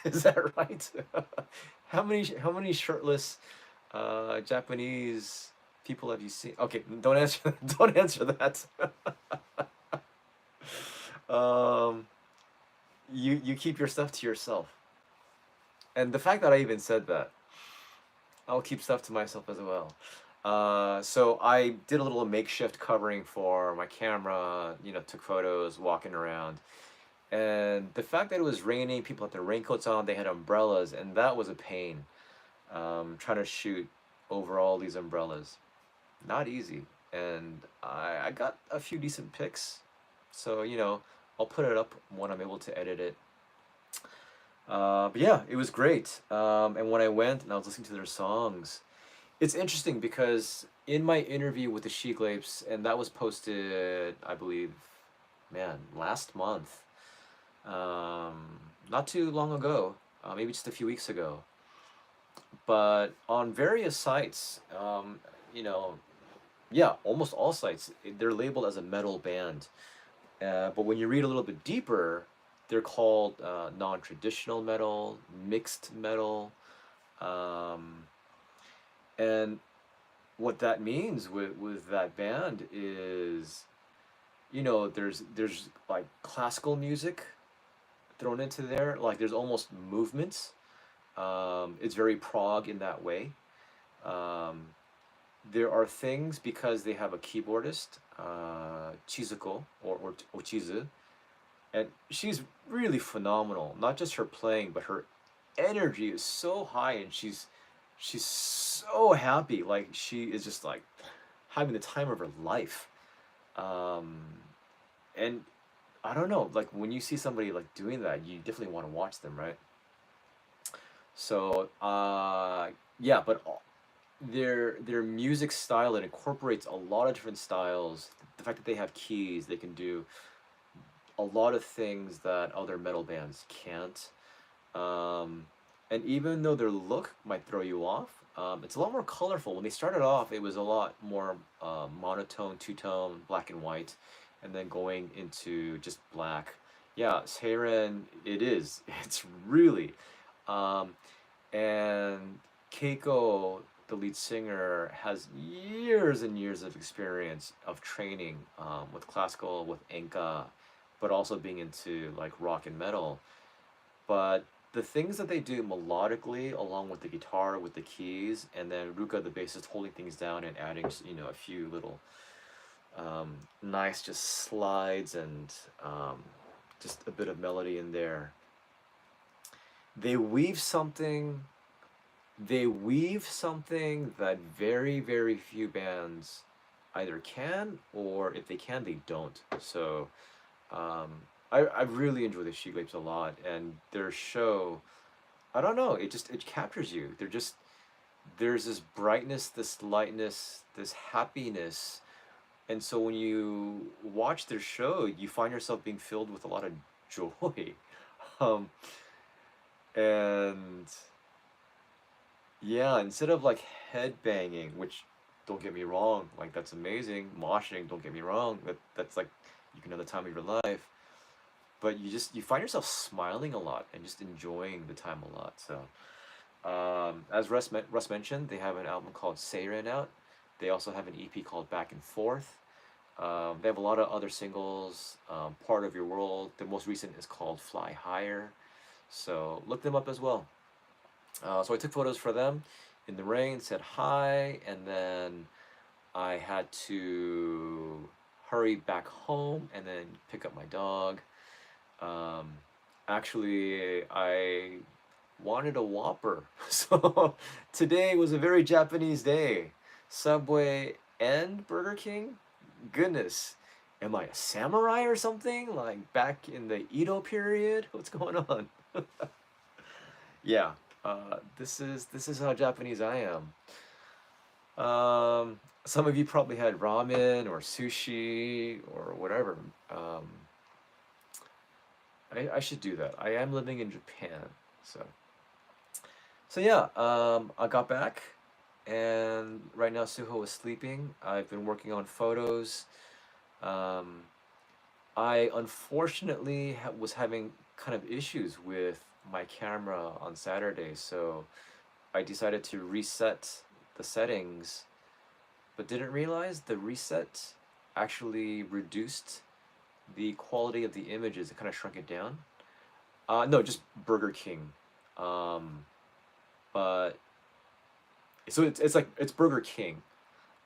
Is that right? How many shirtless Japanese people have you seen? Okay, don't answer. Don't answer that. um, you keep your stuff to yourself. And the fact that I even said that, I'll keep stuff to myself as well. So I did a little makeshift covering for my camera. Took photos walking around. And the fact that it was raining, people had their raincoats on, they had umbrellas, and that was a pain. Trying to shoot over all these umbrellas. Not easy. And I got a few decent pics. So, I'll put it up when I'm able to edit it. But yeah, it was great. And when I went and I was listening to their songs, it's interesting because in my interview with the Sheglapes, and that was posted, I believe, man, last month, not too long ago, maybe just a few weeks ago. But on various sites, yeah, almost all sites, they're labeled as a metal band. But when you read a little bit deeper, they're called non-traditional metal, mixed metal, um, and what that means with that band is, there's like classical music thrown into there. Like there's almost movements. It's very prog in that way. Um, there are things because they have a keyboardist, Chizuko or Chizu, and she's really phenomenal. Not just her playing, but her energy is so high, and she's so happy. Like she is just like having the time of her life. Um, and I don't know, like when you see somebody like doing that, you definitely want to watch them, right? So, yeah, but their music style, it incorporates a lot of different styles. The fact that they have keys, they can do a lot of things that other metal bands can't. Um, and even though their look might throw you off, it's a lot more colorful. When they started off, it was a lot more monotone, two-tone, black and white, and then going into just black. Yeah, Seiren, it is. It's really. Um, and Keiko, the lead singer, has years and years of experience of training with classical, with enka, but also being into like rock and metal. But the things that they do melodically, along with the guitar, with the keys, and then Ruka, the bassist, holding things down and adding, a few little nice just slides and just a bit of melody in there. They weave something they weave something that very, very few bands either can, or if they can, they don't. So um, I really enjoy the Sheglapes a lot, and their show, I don't know, it captures you. There's this brightness, this lightness, this happiness, and so when you watch their show, you find yourself being filled with a lot of joy. um, and yeah, instead of like head banging, which don't get me wrong, like that's amazing. Moshing, don't get me wrong, that's like you can have the time of your life. But you find yourself smiling a lot and just enjoying the time a lot. So as Russ mentioned, they have an album called Seiren out. They also have an EP called Back and Forth. They have a lot of other singles. Part of Your World. The most recent is called Fly Higher. So look them up as well. So I took photos for them in the rain, said hi, and then I had to hurry back home and then pick up my dog. Um, Actually, I wanted a Whopper. So today was a very Japanese day. Subway and Burger King? Goodness. Am I a samurai or something? Like back in the Edo period? What's going on? Yeah. This is how Japanese I am. Some of you probably had ramen or sushi or whatever. Um, I should do that. I am living in Japan, so yeah. I got back, and right now Suho is sleeping. I've been working on photos. Um, I unfortunately was having kind of issues with my camera on Saturday, so I decided to reset the settings, but didn't realize the reset actually reduced the quality of the images. It kind of shrunk it down. No, just Burger King. Um, but so it's like it's Burger King,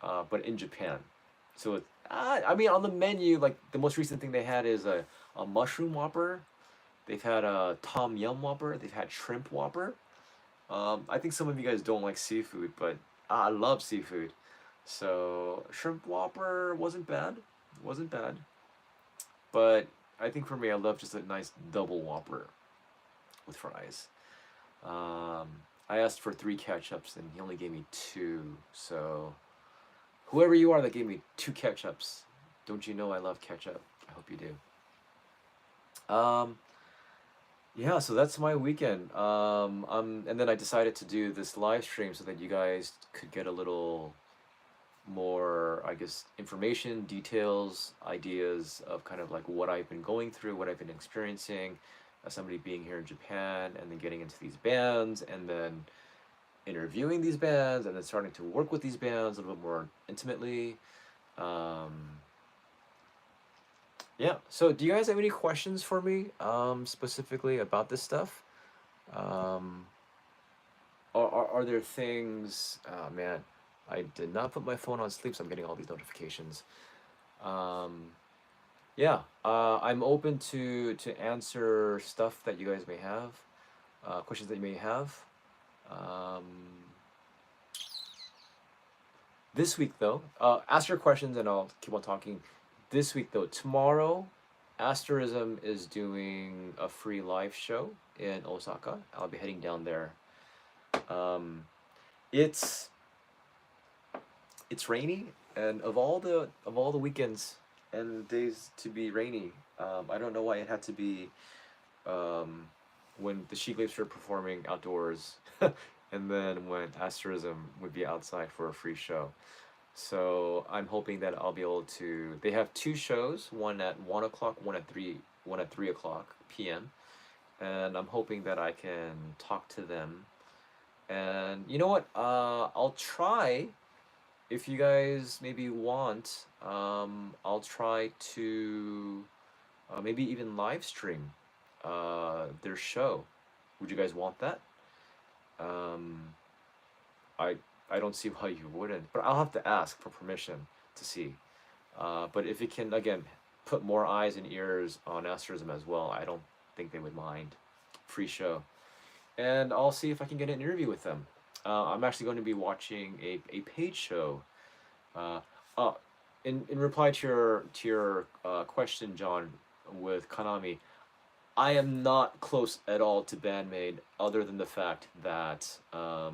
but in Japan. So I mean, on the menu, like the most recent thing they had is a mushroom Whopper. They've had a Tom Yum Whopper. They've had shrimp Whopper. I think some of you guys don't like seafood, but I love seafood. So shrimp Whopper wasn't bad. Wasn't bad. But I think for me, I love just a nice double Whopper with fries. Um, I asked for three ketchups and he only gave me two. So whoever you are that gave me two ketchups, don't you know I love ketchup? I hope you do. Um, yeah, so that's my weekend. And then I decided to do this live stream so that you guys could get a little more, I guess, information, details, ideas of kind of like what I've been going through, what I've been experiencing as somebody being here in Japan, and then getting into these bands, and then interviewing these bands, and then starting to work with these bands a little bit more intimately. Um, yeah. So, do you guys have any questions for me, specifically about this stuff? Um, are there things? Oh man, I did not put my phone on sleep, so I'm getting all these notifications. Um, yeah, I'm open to answer stuff that you guys may have, questions that you may have. Um, this week though, ask your questions and I'll keep on talking. This week though, tomorrow, Asterism is doing a free live show in Osaka. I'll be heading down there. Um, it's it's rainy, and of all the weekends and days to be rainy, I don't know why it had to be um, when the Sheglapes were performing outdoors, and then when Asterism would be outside for a free show. So I'm hoping that I'll be able to. They have two shows, one at 1 o'clock, one at 3 o'clock p.m. And I'm hoping that I can talk to them. And you know what? I'll try if you guys maybe want, I'll try to maybe even live stream their show. Would you guys want that? Um, I I don't see why you wouldn't, but I'll have to ask for permission to see. But if it can again put more eyes and ears on Asterism as well, I don't think they would mind. Free show, and I'll see if I can get an interview with them. I'm actually going to be watching a paid show. Uh, uh, in reply to your question, John, with Konami, I am not close at all to Bandmaid, other than the fact that I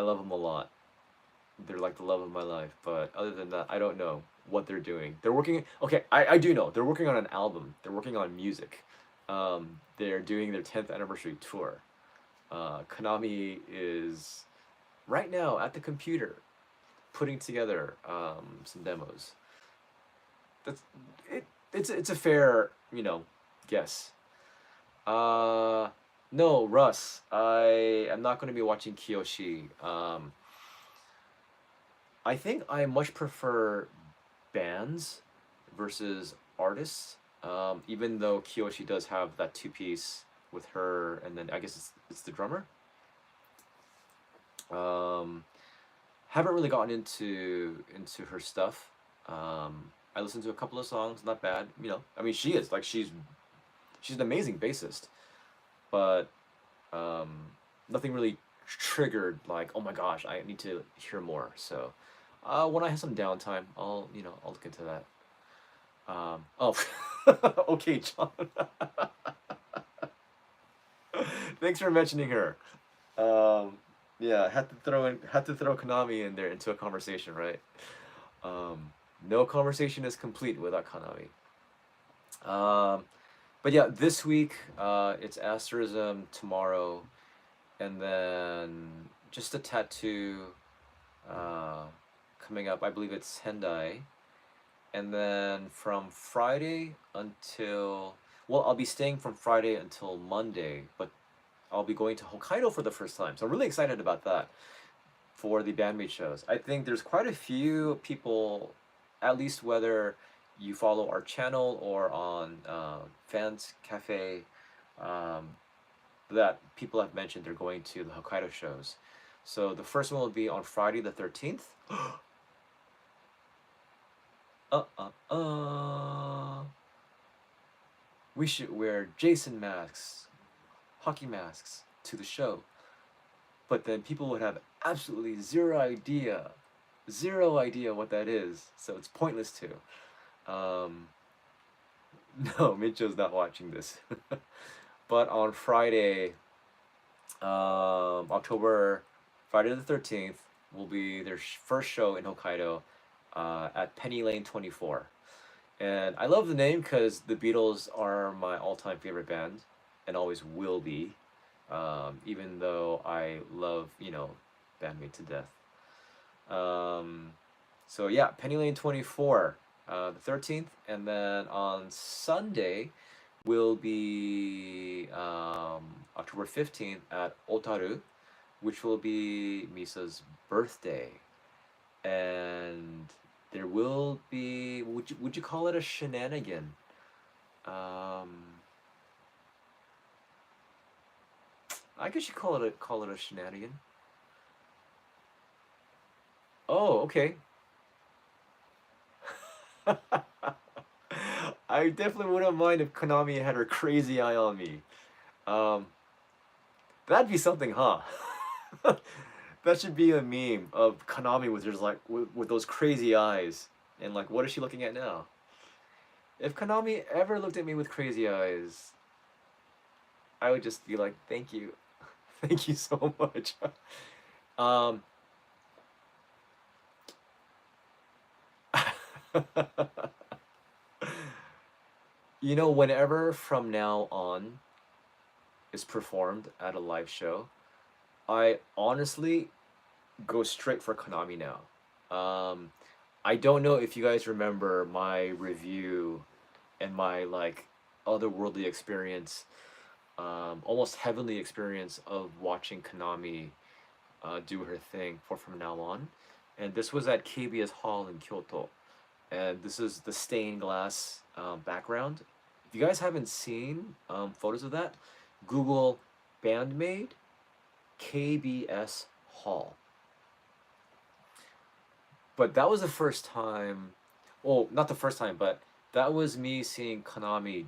love them a lot. They're like the love of my life. But other than that, I don't know what they're doing. They're working. Okay, I do know they're working on an album. They're working on music. They're doing their 10th anniversary tour. Konami is right now at the computer putting together some demos. That's it. It's a fair guess. Uh, no, Russ. I am not going to be watching Kiyoshi. I think I much prefer bands versus artists. Even though Kiyoshi does have that two piece with her, and then I guess it's the drummer. Um, haven't really gotten into her stuff. I listened to a couple of songs, not bad. I mean, she is like she's an amazing bassist, but um, nothing really triggered like, oh my gosh, I need to hear more. So when I have some downtime, I'll look into that. Oh, okay, John. Thanks for mentioning her. Um, yeah, had to throw Konami in there into a conversation, right? Um, no conversation is complete without Konami. Um, but yeah, this week it's Asterism tomorrow, and then just a tattoo uh, coming up. I believe it's Hendai, and then from Friday until I'll be staying from Friday until Monday, but I'll be going to Hokkaido for the first time. So I'm really excited about that for the bandmate shows. I think there's quite a few people, at least whether you follow our channel or on Fans Cafe, um, that people have mentioned they're going to the Hokkaido shows. So the first one will be on Friday the 13th. uh, uh, uh. We should wear Jason masks, hockey masks to the show. But then people would have absolutely zero idea what that is. So it's pointless to. No, Mitcho's not watching this. But on Friday, October Friday the 13th will be their first show in Hokkaido at Penny Lane 24. And I love the name because the Beatles are my all-time favorite band and always will be, even though I love, Bandmate to death. So yeah, Penny Lane 24, the 13th, and then on Sunday will be October 15th at Otaru, which will be Misa's birthday. And there will be, would you call it a shenanigan? Um, I guess you call it a shenanigan. Oh, okay. I definitely wouldn't mind if Konami had her crazy eye on me. Um, that'd be something, huh? That should be a meme of Konami with just like with those crazy eyes. And like, what is she looking at now? If Konami ever looked at me with crazy eyes, I would just be like, thank you. Thank you so much. um, whenever from now on is performed at a live show, I honestly go straight for Konami now. I don't know if you guys remember my review and my like otherworldly experience, almost heavenly experience of watching Konami do her thing for from now on. And this was at KBS Hall in Kyoto. And this is the stained glass background. If you guys haven't seen photos of that, Google Bandmade KBS Hall. But that was the first time, well, not the first time, but that was me seeing Konami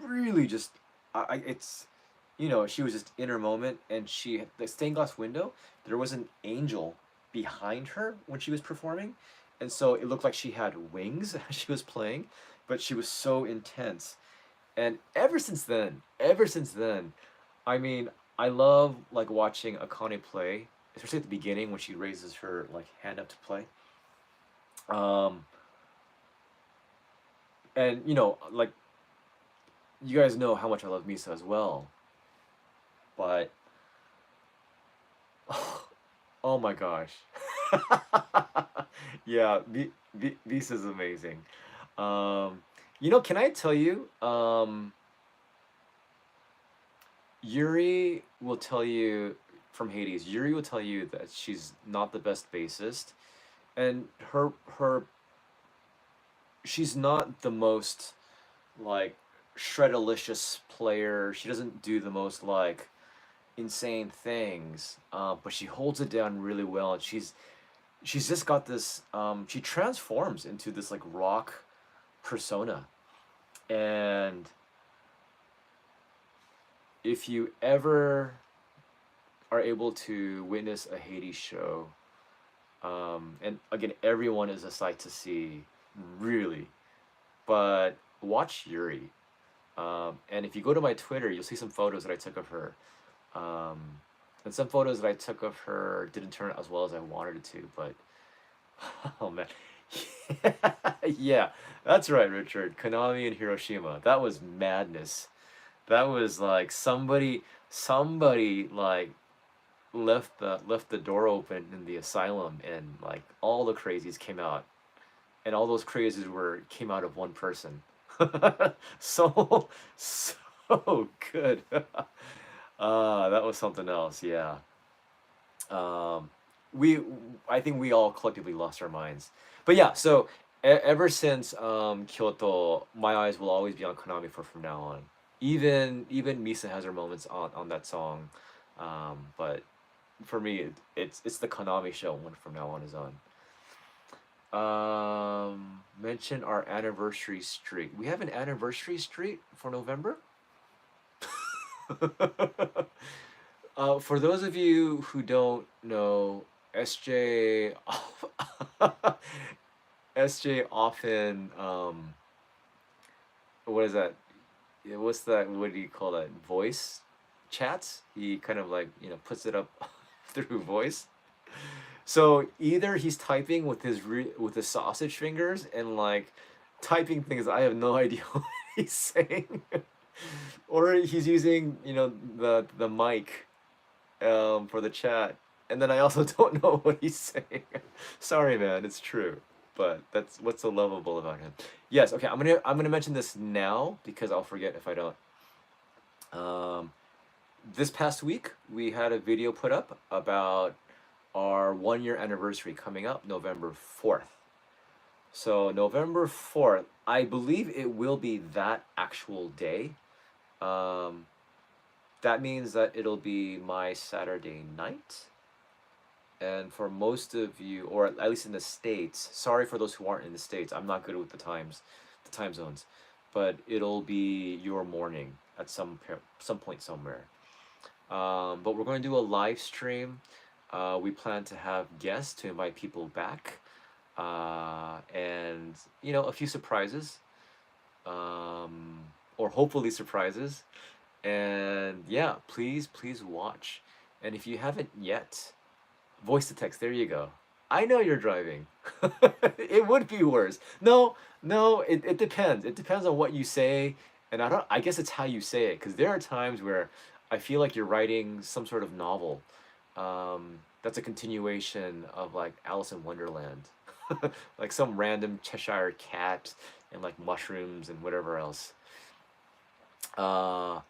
really just, it's she was just in her moment, and the stained glass window, there was an angel behind her when she was performing, and so it looked like she had wings as she was playing, but she was so intense. And ever since then, I mean, I love like watching Akane play, especially at the beginning when she raises her like hand up to play. Um, and like you guys know how much I love Misa as well, but oh my gosh. Yeah, this is amazing. Um, can I tell you, Yuri will tell you from Hades, Yuri will tell you that she's not the best bassist, and her she's not the most like shredalicious player. She doesn't do the most like insane things, but she holds it down really well, and she's just got this. She transforms into this like rock persona, and if you ever are able to witness a Hades show, and again, everyone is a sight to see, really. But watch Yuri, and if you go to my Twitter, you'll see some photos that I took of her. Um, and some photos that I took of her didn't turn out as well as I wanted it to, but oh man. Yeah, that's right, Richard. Konami in Hiroshima. That was madness. That was like somebody like left the door open in the asylum, and like all the crazies came out, and all those crazies were came out of one person. So so good. That was something else. Yeah. Um, we I think we all collectively lost our minds. But yeah, so ever since Kyoto, my eyes will always be on Konami for from now on. Even Misa has her moments on that song, but for me, it's the Konami show when from now on is on. Mention our anniversary streak. We have an anniversary streak for November. For those of you who don't know, SJ SJ often what is that? Yeah, what's that? What do you call that? Voice chats. He kind of like puts it up through voice. So either he's typing with with his sausage fingers and like typing things I have no idea what he's saying, or he's using the mic for the chat, and then I also don't know what he's saying. Sorry, man, it's true, but that's what's so lovable about him. Yes, okay, I'm gonna mention this now because I'll forget if I don't. Um, this past week we had a video put up about our 1 year anniversary coming up November 4th. So November 4th, I believe it will be that actual day. Um, that means that it'll be my Saturday night. And for most of you, or at least in the States, sorry for those who aren't in the States, I'm not good with the time zones, but it'll be your morning at some point somewhere. But we're going to do a live stream. We plan to have guests to invite people back, and a few surprises, um, or hopefully surprises. And yeah, please watch. And if you haven't yet, voice to text. There you go. I know you're driving. It would be worse. No, no. It depends. It depends on what you say, and I don't. I guess it's how you say it. Because there are times where I feel like you're writing some sort of novel. That's a continuation of like Alice in Wonderland, like some random Cheshire cat and like mushrooms and whatever else. Uh,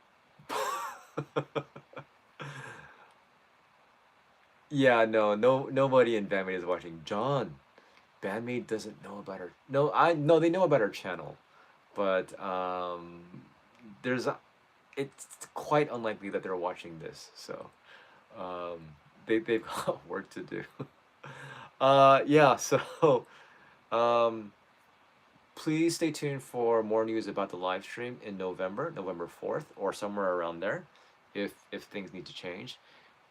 yeah, no, nobody in Bandmate is watching. John, Bandmate doesn't know about her. No, I no, they know about our channel, but there's it's quite unlikely that they're watching this. So um, they've got work to do. Yeah. So um, please stay tuned for more news about the live stream in November 4th, or somewhere around there. if things need to change.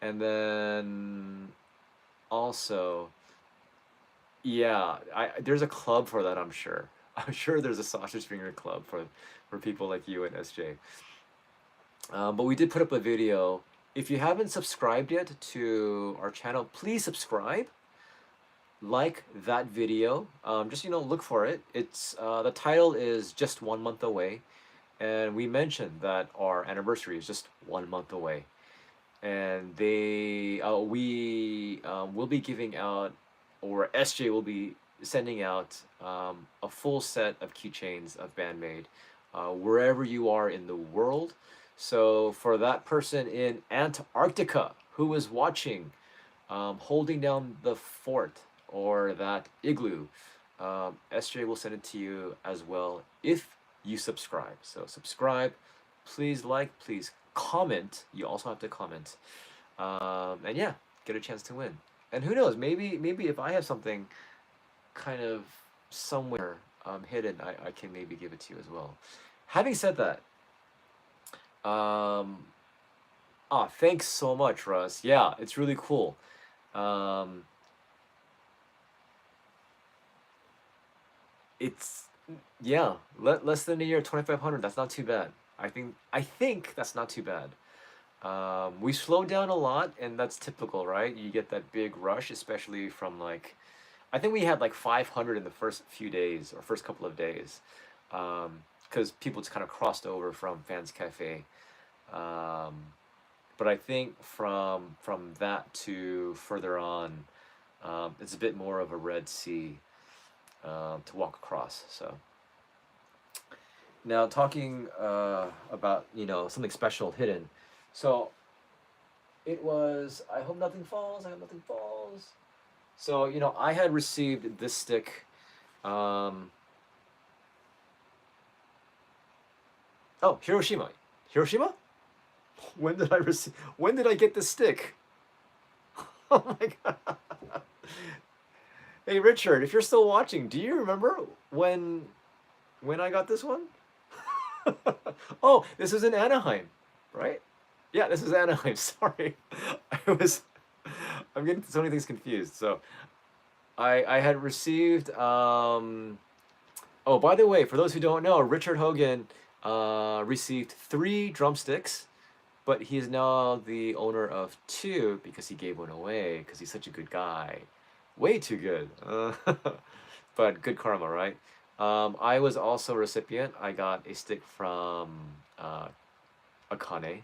And then also, yeah, there's a club for that, I'm sure. I'm sure there's a sausage finger club for people like you and SJ. But we did put up a video. If you haven't subscribed yet to our channel, please subscribe. Like that video. Just look for it. It's the title is just 1 month away, and we mentioned that our anniversary is just 1 month away, and we will be giving out, or SJ will be sending out a full set of keychains of Bandmade wherever you are in the world. So for that person in Antarctica who is watching, holding down the fort or that igloo, SJ will send it to you as well if you subscribe. So subscribe, please like, please comment. You also have to comment, and yeah, get a chance to win. And who knows? Maybe if I have something kind of somewhere hidden, I can maybe give it to you as well. Having said that, thanks so much, Russ. Yeah, it's really cool. Um, it's yeah, less than a year, 2,500. That's not too bad. I think that's not too bad. We slowed down a lot, and that's typical, right? You get that big rush, especially from like, I think we had like 500 in the first few days or first couple of days, because people just kind of crossed over from Fans Cafe. Um, but I think from that to further on, it's a bit more of a Red Sea to walk across. So now talking about something special hidden. So it was, I hope nothing falls. I hope nothing falls. So I had received this stick. Oh, Hiroshima. Hiroshima? When did I receive? When did I get this stick? Oh my god. Hey Richard, if you're still watching, do you remember when I got this one? Oh, this was in Anaheim, right? Yeah, this is Anaheim. Sorry, I was. I'm getting so many things confused. So I had received. Oh, by the way, for those who don't know, Richard Hogan received 3 drumsticks, but he is now the owner of 2 because he gave one away because he's such a good guy. Way too good. But good karma, right? I was also a recipient. I got a stick from Akane.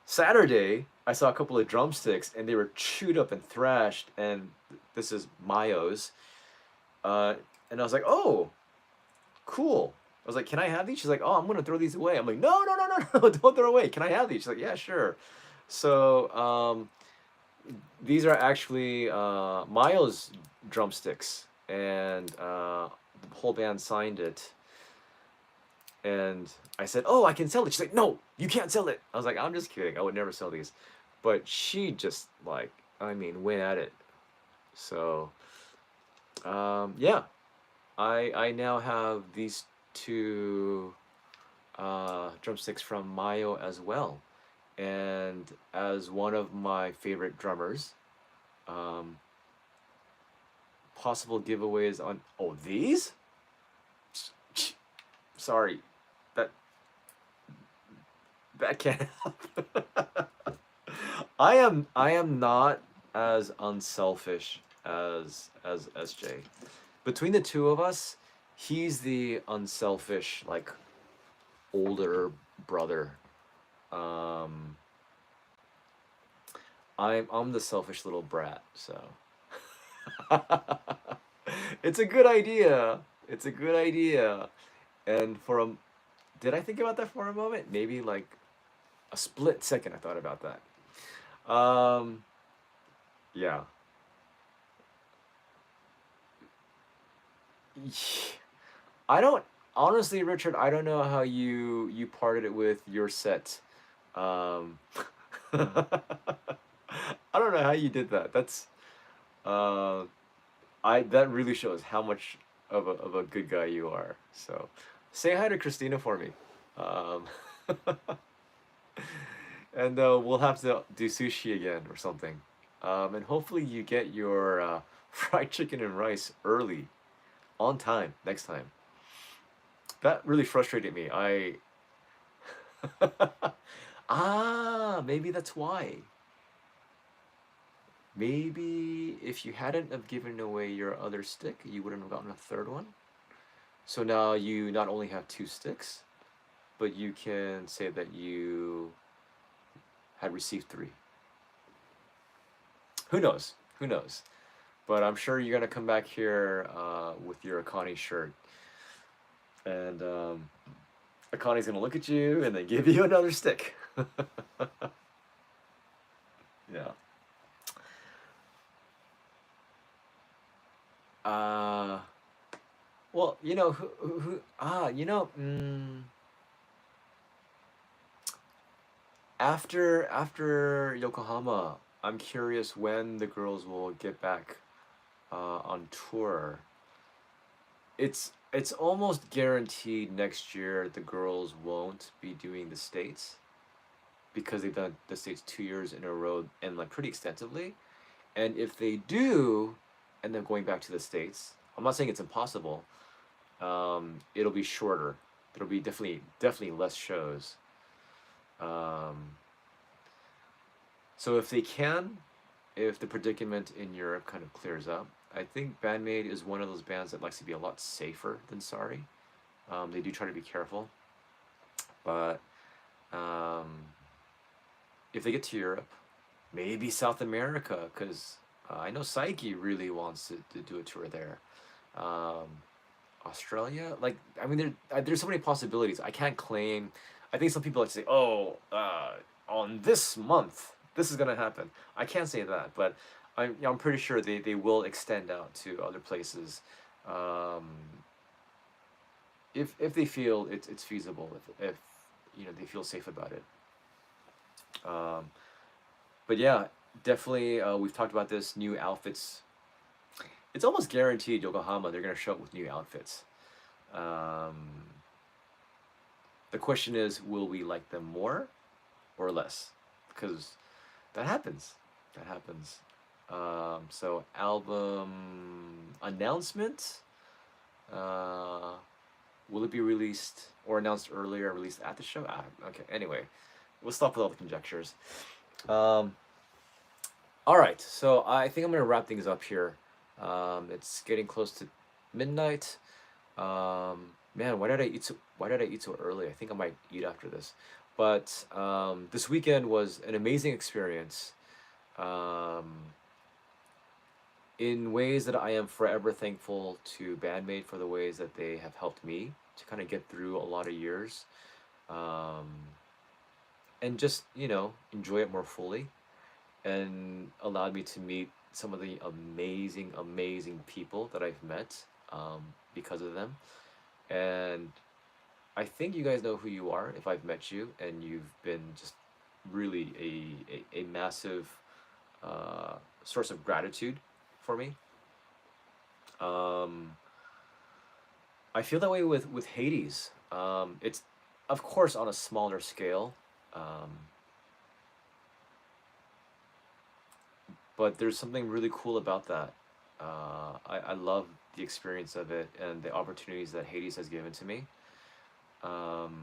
Saturday, I saw a couple of drumsticks and they were chewed up and thrashed, and this is Mayo's. And I was like, oh, cool. I was like, can I have these? She's like, oh, I'm gonna throw these away. I'm like, no, no, no, no, no, don't throw away. Can I have these? She's like, yeah, sure. So these are actually Mayo's drumsticks, and the whole band signed it. And I said, oh, I can sell it. She's like, no, you can't sell it. I was like, I'm just kidding. I would never sell these. But she just like, I mean, went at it. So yeah, I now have these 2 drumsticks from Mayo as well. And as one of my favorite drummers, possible giveaways on, oh, these? Sorry, that can't happen. I am not as unselfish as SJ. Between the 2 of us, he's the unselfish, like, older brother. I'm the selfish little brat, so it's a good idea. It's a good idea. And did I think about that for a moment? Maybe like a split second I thought about that. Yeah. I don't honestly, Richard, I don't know how you parted it with your set. Um I don't know how you did that. That's uh that really shows how much of a good guy you are. So say hi to Christina for me. Um And we'll have to do sushi again or something. And hopefully you get your fried chicken and rice early, on time next time. That really frustrated me. Maybe that's why. Maybe if you hadn't have given away your other stick, you wouldn't have gotten a third one. So now you not only have two sticks, but you can say that you had received three. Who knows? Who knows? But I'm sure you're gonna come back here with your Akane shirt, and Akane's gonna look at you and then give you another stick. Yeah. Uh, well, after Yokohama, I'm curious when the girls will get back on tour. It's almost guaranteed next year the girls won't be doing the States because they've done the States 2 years in a row and like pretty extensively. And if they do end up going back to the States, I'm not saying it's impossible. It'll be shorter. There'll be definitely less shows. Um, so if they can, if the predicament in Europe kind of clears up, I think Bandmaid is one of those bands that likes to be a lot safer than Sorry. They do try to be careful, but um, if they get to Europe, maybe South America, because I know Psyche really wants to do a tour there. Um, Australia, like I mean, there's so many possibilities. I can't claim. I think some people like to say, "Oh, on this month, this is gonna happen." I can't say that, but I'm pretty sure they will extend out to other places, um, if they feel it's feasible, if they feel safe about it. Um, but yeah, definitely we've talked about this new outfits. It's almost guaranteed Yokohama they're gonna show up with new outfits. Um, the question is, will we like them more or less? Because that happens. That happens. So album announcement. Uh, will it be released or announced earlier, released at the show? Okay. Anyway, we'll stop with all the conjectures. Um, all right. So I think I'm gonna wrap things up here. It's getting close to midnight. Man, why did I eat so early? I think I might eat after this. But this weekend was an amazing experience. Um, in ways that I am forever thankful to Bandmate for the ways that they have helped me to kind of get through a lot of years, um, and just enjoy it more fully, and allowed me to meet some of the amazing people that I've met because of them. And I think you guys know who you are if I've met you, and you've been just really a massive source of gratitude for me. Um, I feel that way with Hades. It's of course on a smaller scale, um, but there's something really cool about that. I love the experience of it and the opportunities that Hades has given to me. Um,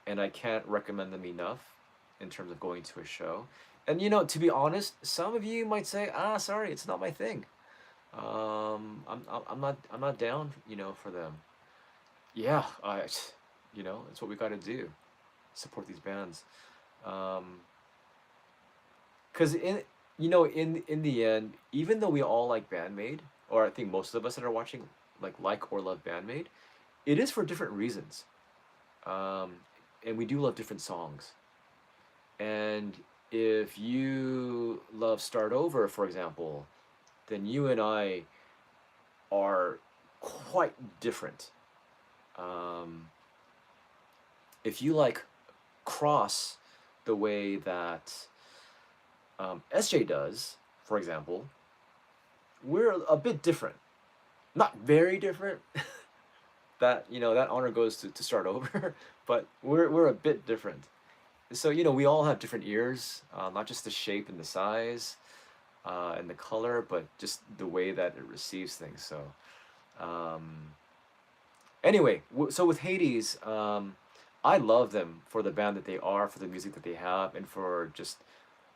and I can't recommend them enough in terms of going to a show. And to be honest, some of you might say, sorry, it's not my thing. I'm not down, for them. Yeah, it's what we got to do, support these bands. Um, Cause in the end, even though we all like Bandmade, or I think most of us that are watching like or love Bandmade, it is for different reasons. Um, and we do love different songs. And if you love Start Over, for example, then you and I are quite different. Um, if you like Cross the way that SJ does, for example, we're a bit different. Not very different. That honor goes to Start Over, but we're a bit different. so you know, we all have different ears, not just the shape and the size and the color, but just the way that it receives things. So um, anyway, so with Hades, I love them for the band that they are, for the music that they have, and for just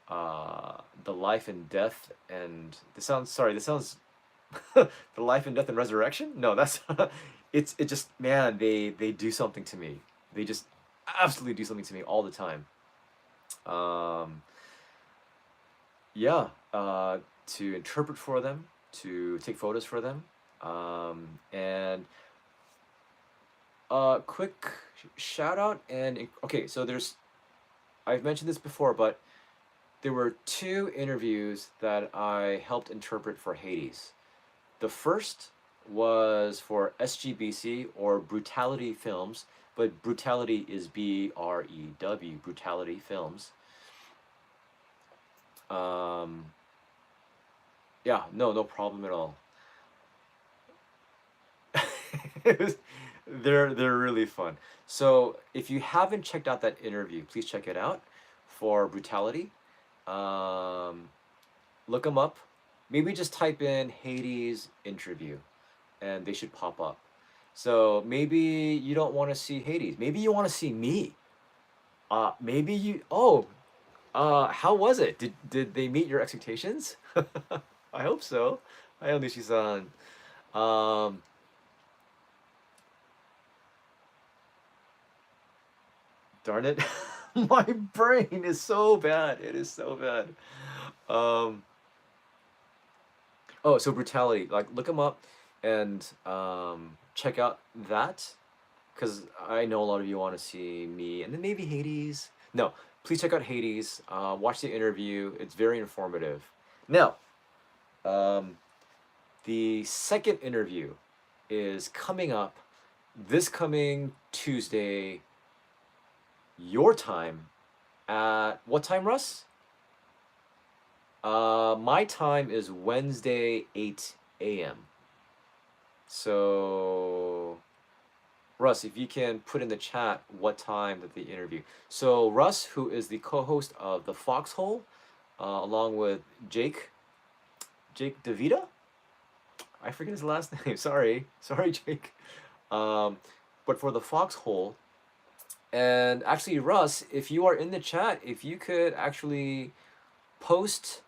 the life and death and this sounds sorry this sounds the life and death and resurrection, no, that's it just, man, they do something to me. They just absolutely do something to me all the time. um yeah, to interpret for them, to take photos for them, and quick shout out and okay, so there's, I've mentioned this before, but there were two interviews that I helped interpret for Hades. The first was for SGBC, or Brutality Films, but Brutality is BREW, Brutality Films. Um, yeah, no problem at all. It was, they're really fun. So if you haven't checked out that interview, please check it out for Brutality. Um, Look them up. Maybe just type in Hades interview and they should pop up. So maybe you don't want to see Hades. Maybe you want to see me. Maybe you. Oh, how was it? Did they meet your expectations? I hope so. I Nishi-san. Um, Darn it, my brain is so bad. It is so bad. Um, oh, so Brutality. Like, look them up and check out that, because I know a lot of you want to see me, and then maybe Hades. No, please check out Hades. Watch the interview. It's very informative. Now, um, the second interview is coming up this coming Tuesday, your time, at what time, Russ? My time is Wednesday, 8 a.m. So Russ, if you can put in the chat what time that the interview. So Russ, who is the co-host of the Foxhole, along with Jake DeVita. I forget his last name. Sorry, Jake. Um, but for the Foxhole, and actually, Russ, if you are in the chat, if you could actually post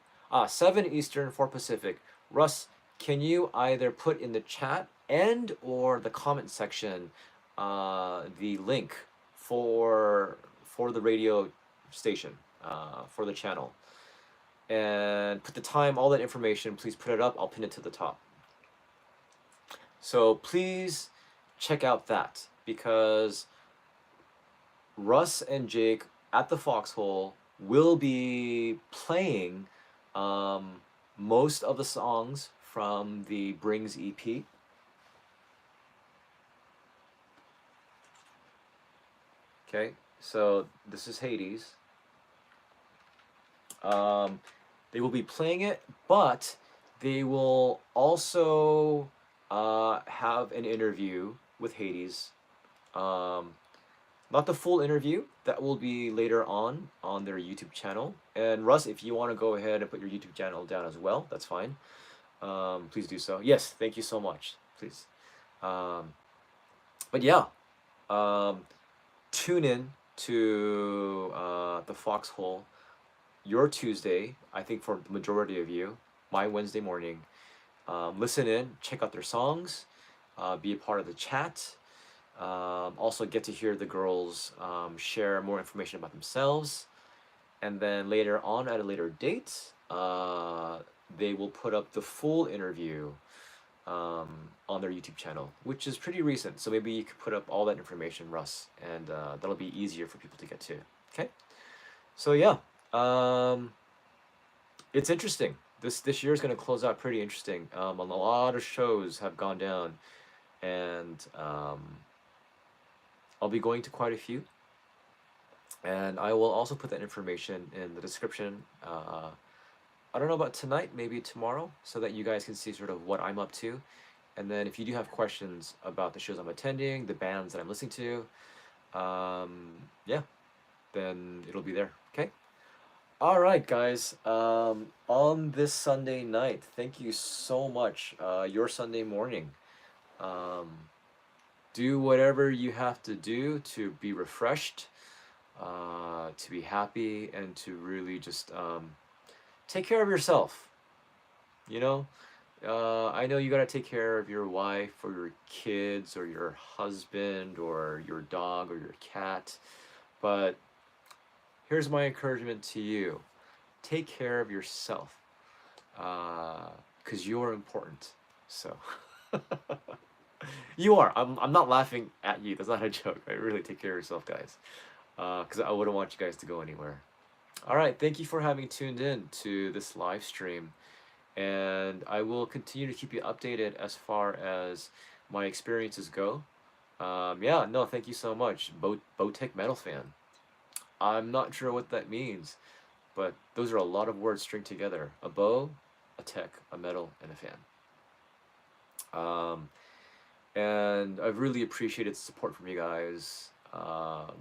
7 Eastern, 4 Pacific. Russ, can you either put in the chat and or the comment section the link for the radio station, for the channel, and put the time, all that information. Please put it up. I'll pin it to the top. So please check out that, because Russ and Jake at the Foxhole will be playing most of the songs from the Brings EP. Okay, so this is Hades. They will be playing it, but they will also have an interview with Hades. Not the full interview, that will be later on their YouTube channel. And Russ, if you want to go ahead and put your YouTube channel down as well, that's fine. Please do so. Yes, thank you so much. Please. But yeah, tune in to the Foxhole your Tuesday, I think for the majority of you, my Wednesday morning. Listen in, check out their songs, be a part of the chat. Also get to hear the girls share more information about themselves. And then later on, at a later date, they will put up the full interview on their YouTube channel, which is pretty recent. So maybe you could put up all that information, Russ, and that'll be easier for people to get to. Okay? So yeah, it's interesting. This year is going to close out pretty interesting. A lot of shows have gone down, and I'll be going to quite a few. And I will also put that information in the description. I don't know about tonight, maybe tomorrow, so that you guys can see sort of what I'm up to. And then if you do have questions about the shows I'm attending, the bands that I'm listening to, yeah, then it'll be there. Okay. All right, guys. On this Sunday night, thank you so much. Your Sunday morning. Um, do whatever you have to do to be refreshed, to be happy, and to really just take care of yourself. You know, I know you gotta take care of your wife or your kids or your husband or your dog or your cat, but here's my encouragement to you: take care of yourself, because you're important. So. You are. I'm not laughing at you. That's not a joke. Right? Really take care of yourself, guys. Because I wouldn't want you guys to go anywhere. All right. Thank you for having tuned in to this live stream. And I will continue to keep you updated as far as my experiences go. Yeah, no, thank you so much. Botech Metal Fan. I'm not sure what that means, but those are a lot of words stringed together. A bow, a tech, a metal, and a fan. And I've really appreciated support from you guys,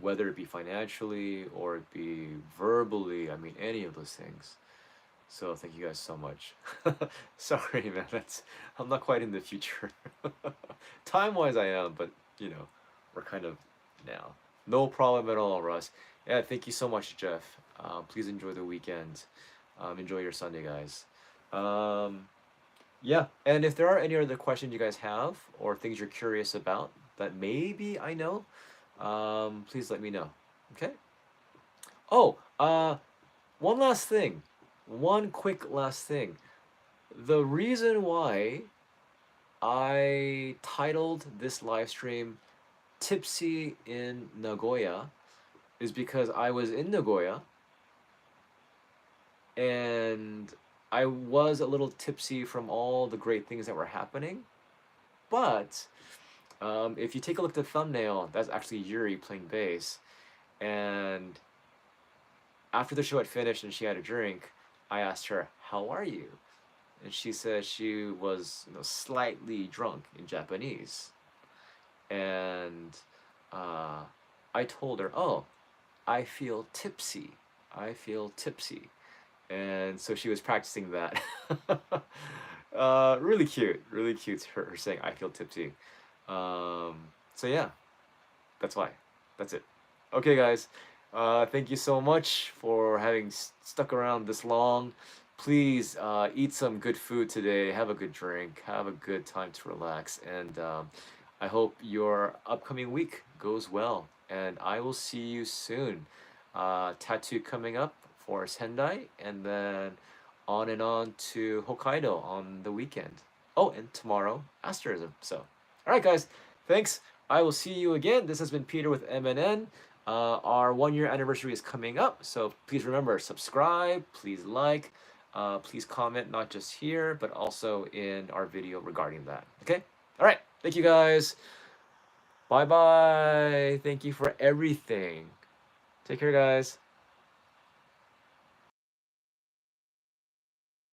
whether it be financially or it be verbally. I mean, any of those things. So thank you guys so much. Sorry, man. I'm not quite in the future. Time-wise, I am, but you know, we're kind of now. No problem at all, Russ. Yeah, thank you so much, Jeff. Please enjoy the weekend. Enjoy your Sunday, guys. Yeah, and if there are any other questions you guys have or things you're curious about that maybe I know, please let me know. Okay? Oh, one last thing. One quick last thing. The reason why I titled this live stream Tipsy in Nagoya is because I was in Nagoya and I was a little tipsy from all the great things that were happening. But if you take a look at the thumbnail, that's actually Yuri playing bass. And after the show had finished and she had a drink, I asked her, "How are you?" And she said she was, slightly drunk in Japanese. And I told her, "Oh, I feel tipsy. I feel tipsy." And so she was practicing that. Really cute, really cute. Her saying, "I feel tipsy." So yeah, that's why. That's it. Okay, guys. Thank you so much for having stuck around this long. Please eat some good food today. Have a good drink. Have a good time to relax. And I hope your upcoming week goes well. And I will see you soon. Tattoo coming up for Sendai. And then on and on to Hokkaido on the weekend. Oh, and tomorrow, Asterism. So, all right, guys. Thanks. I will see you again. This has been Peter with MNN. Our 1 year anniversary is coming up, so please remember, subscribe, please like, please comment, not just here, but also in our video regarding that. Okay? All right. Thank you, guys. Bye-bye. Thank you for everything. Take care, guys.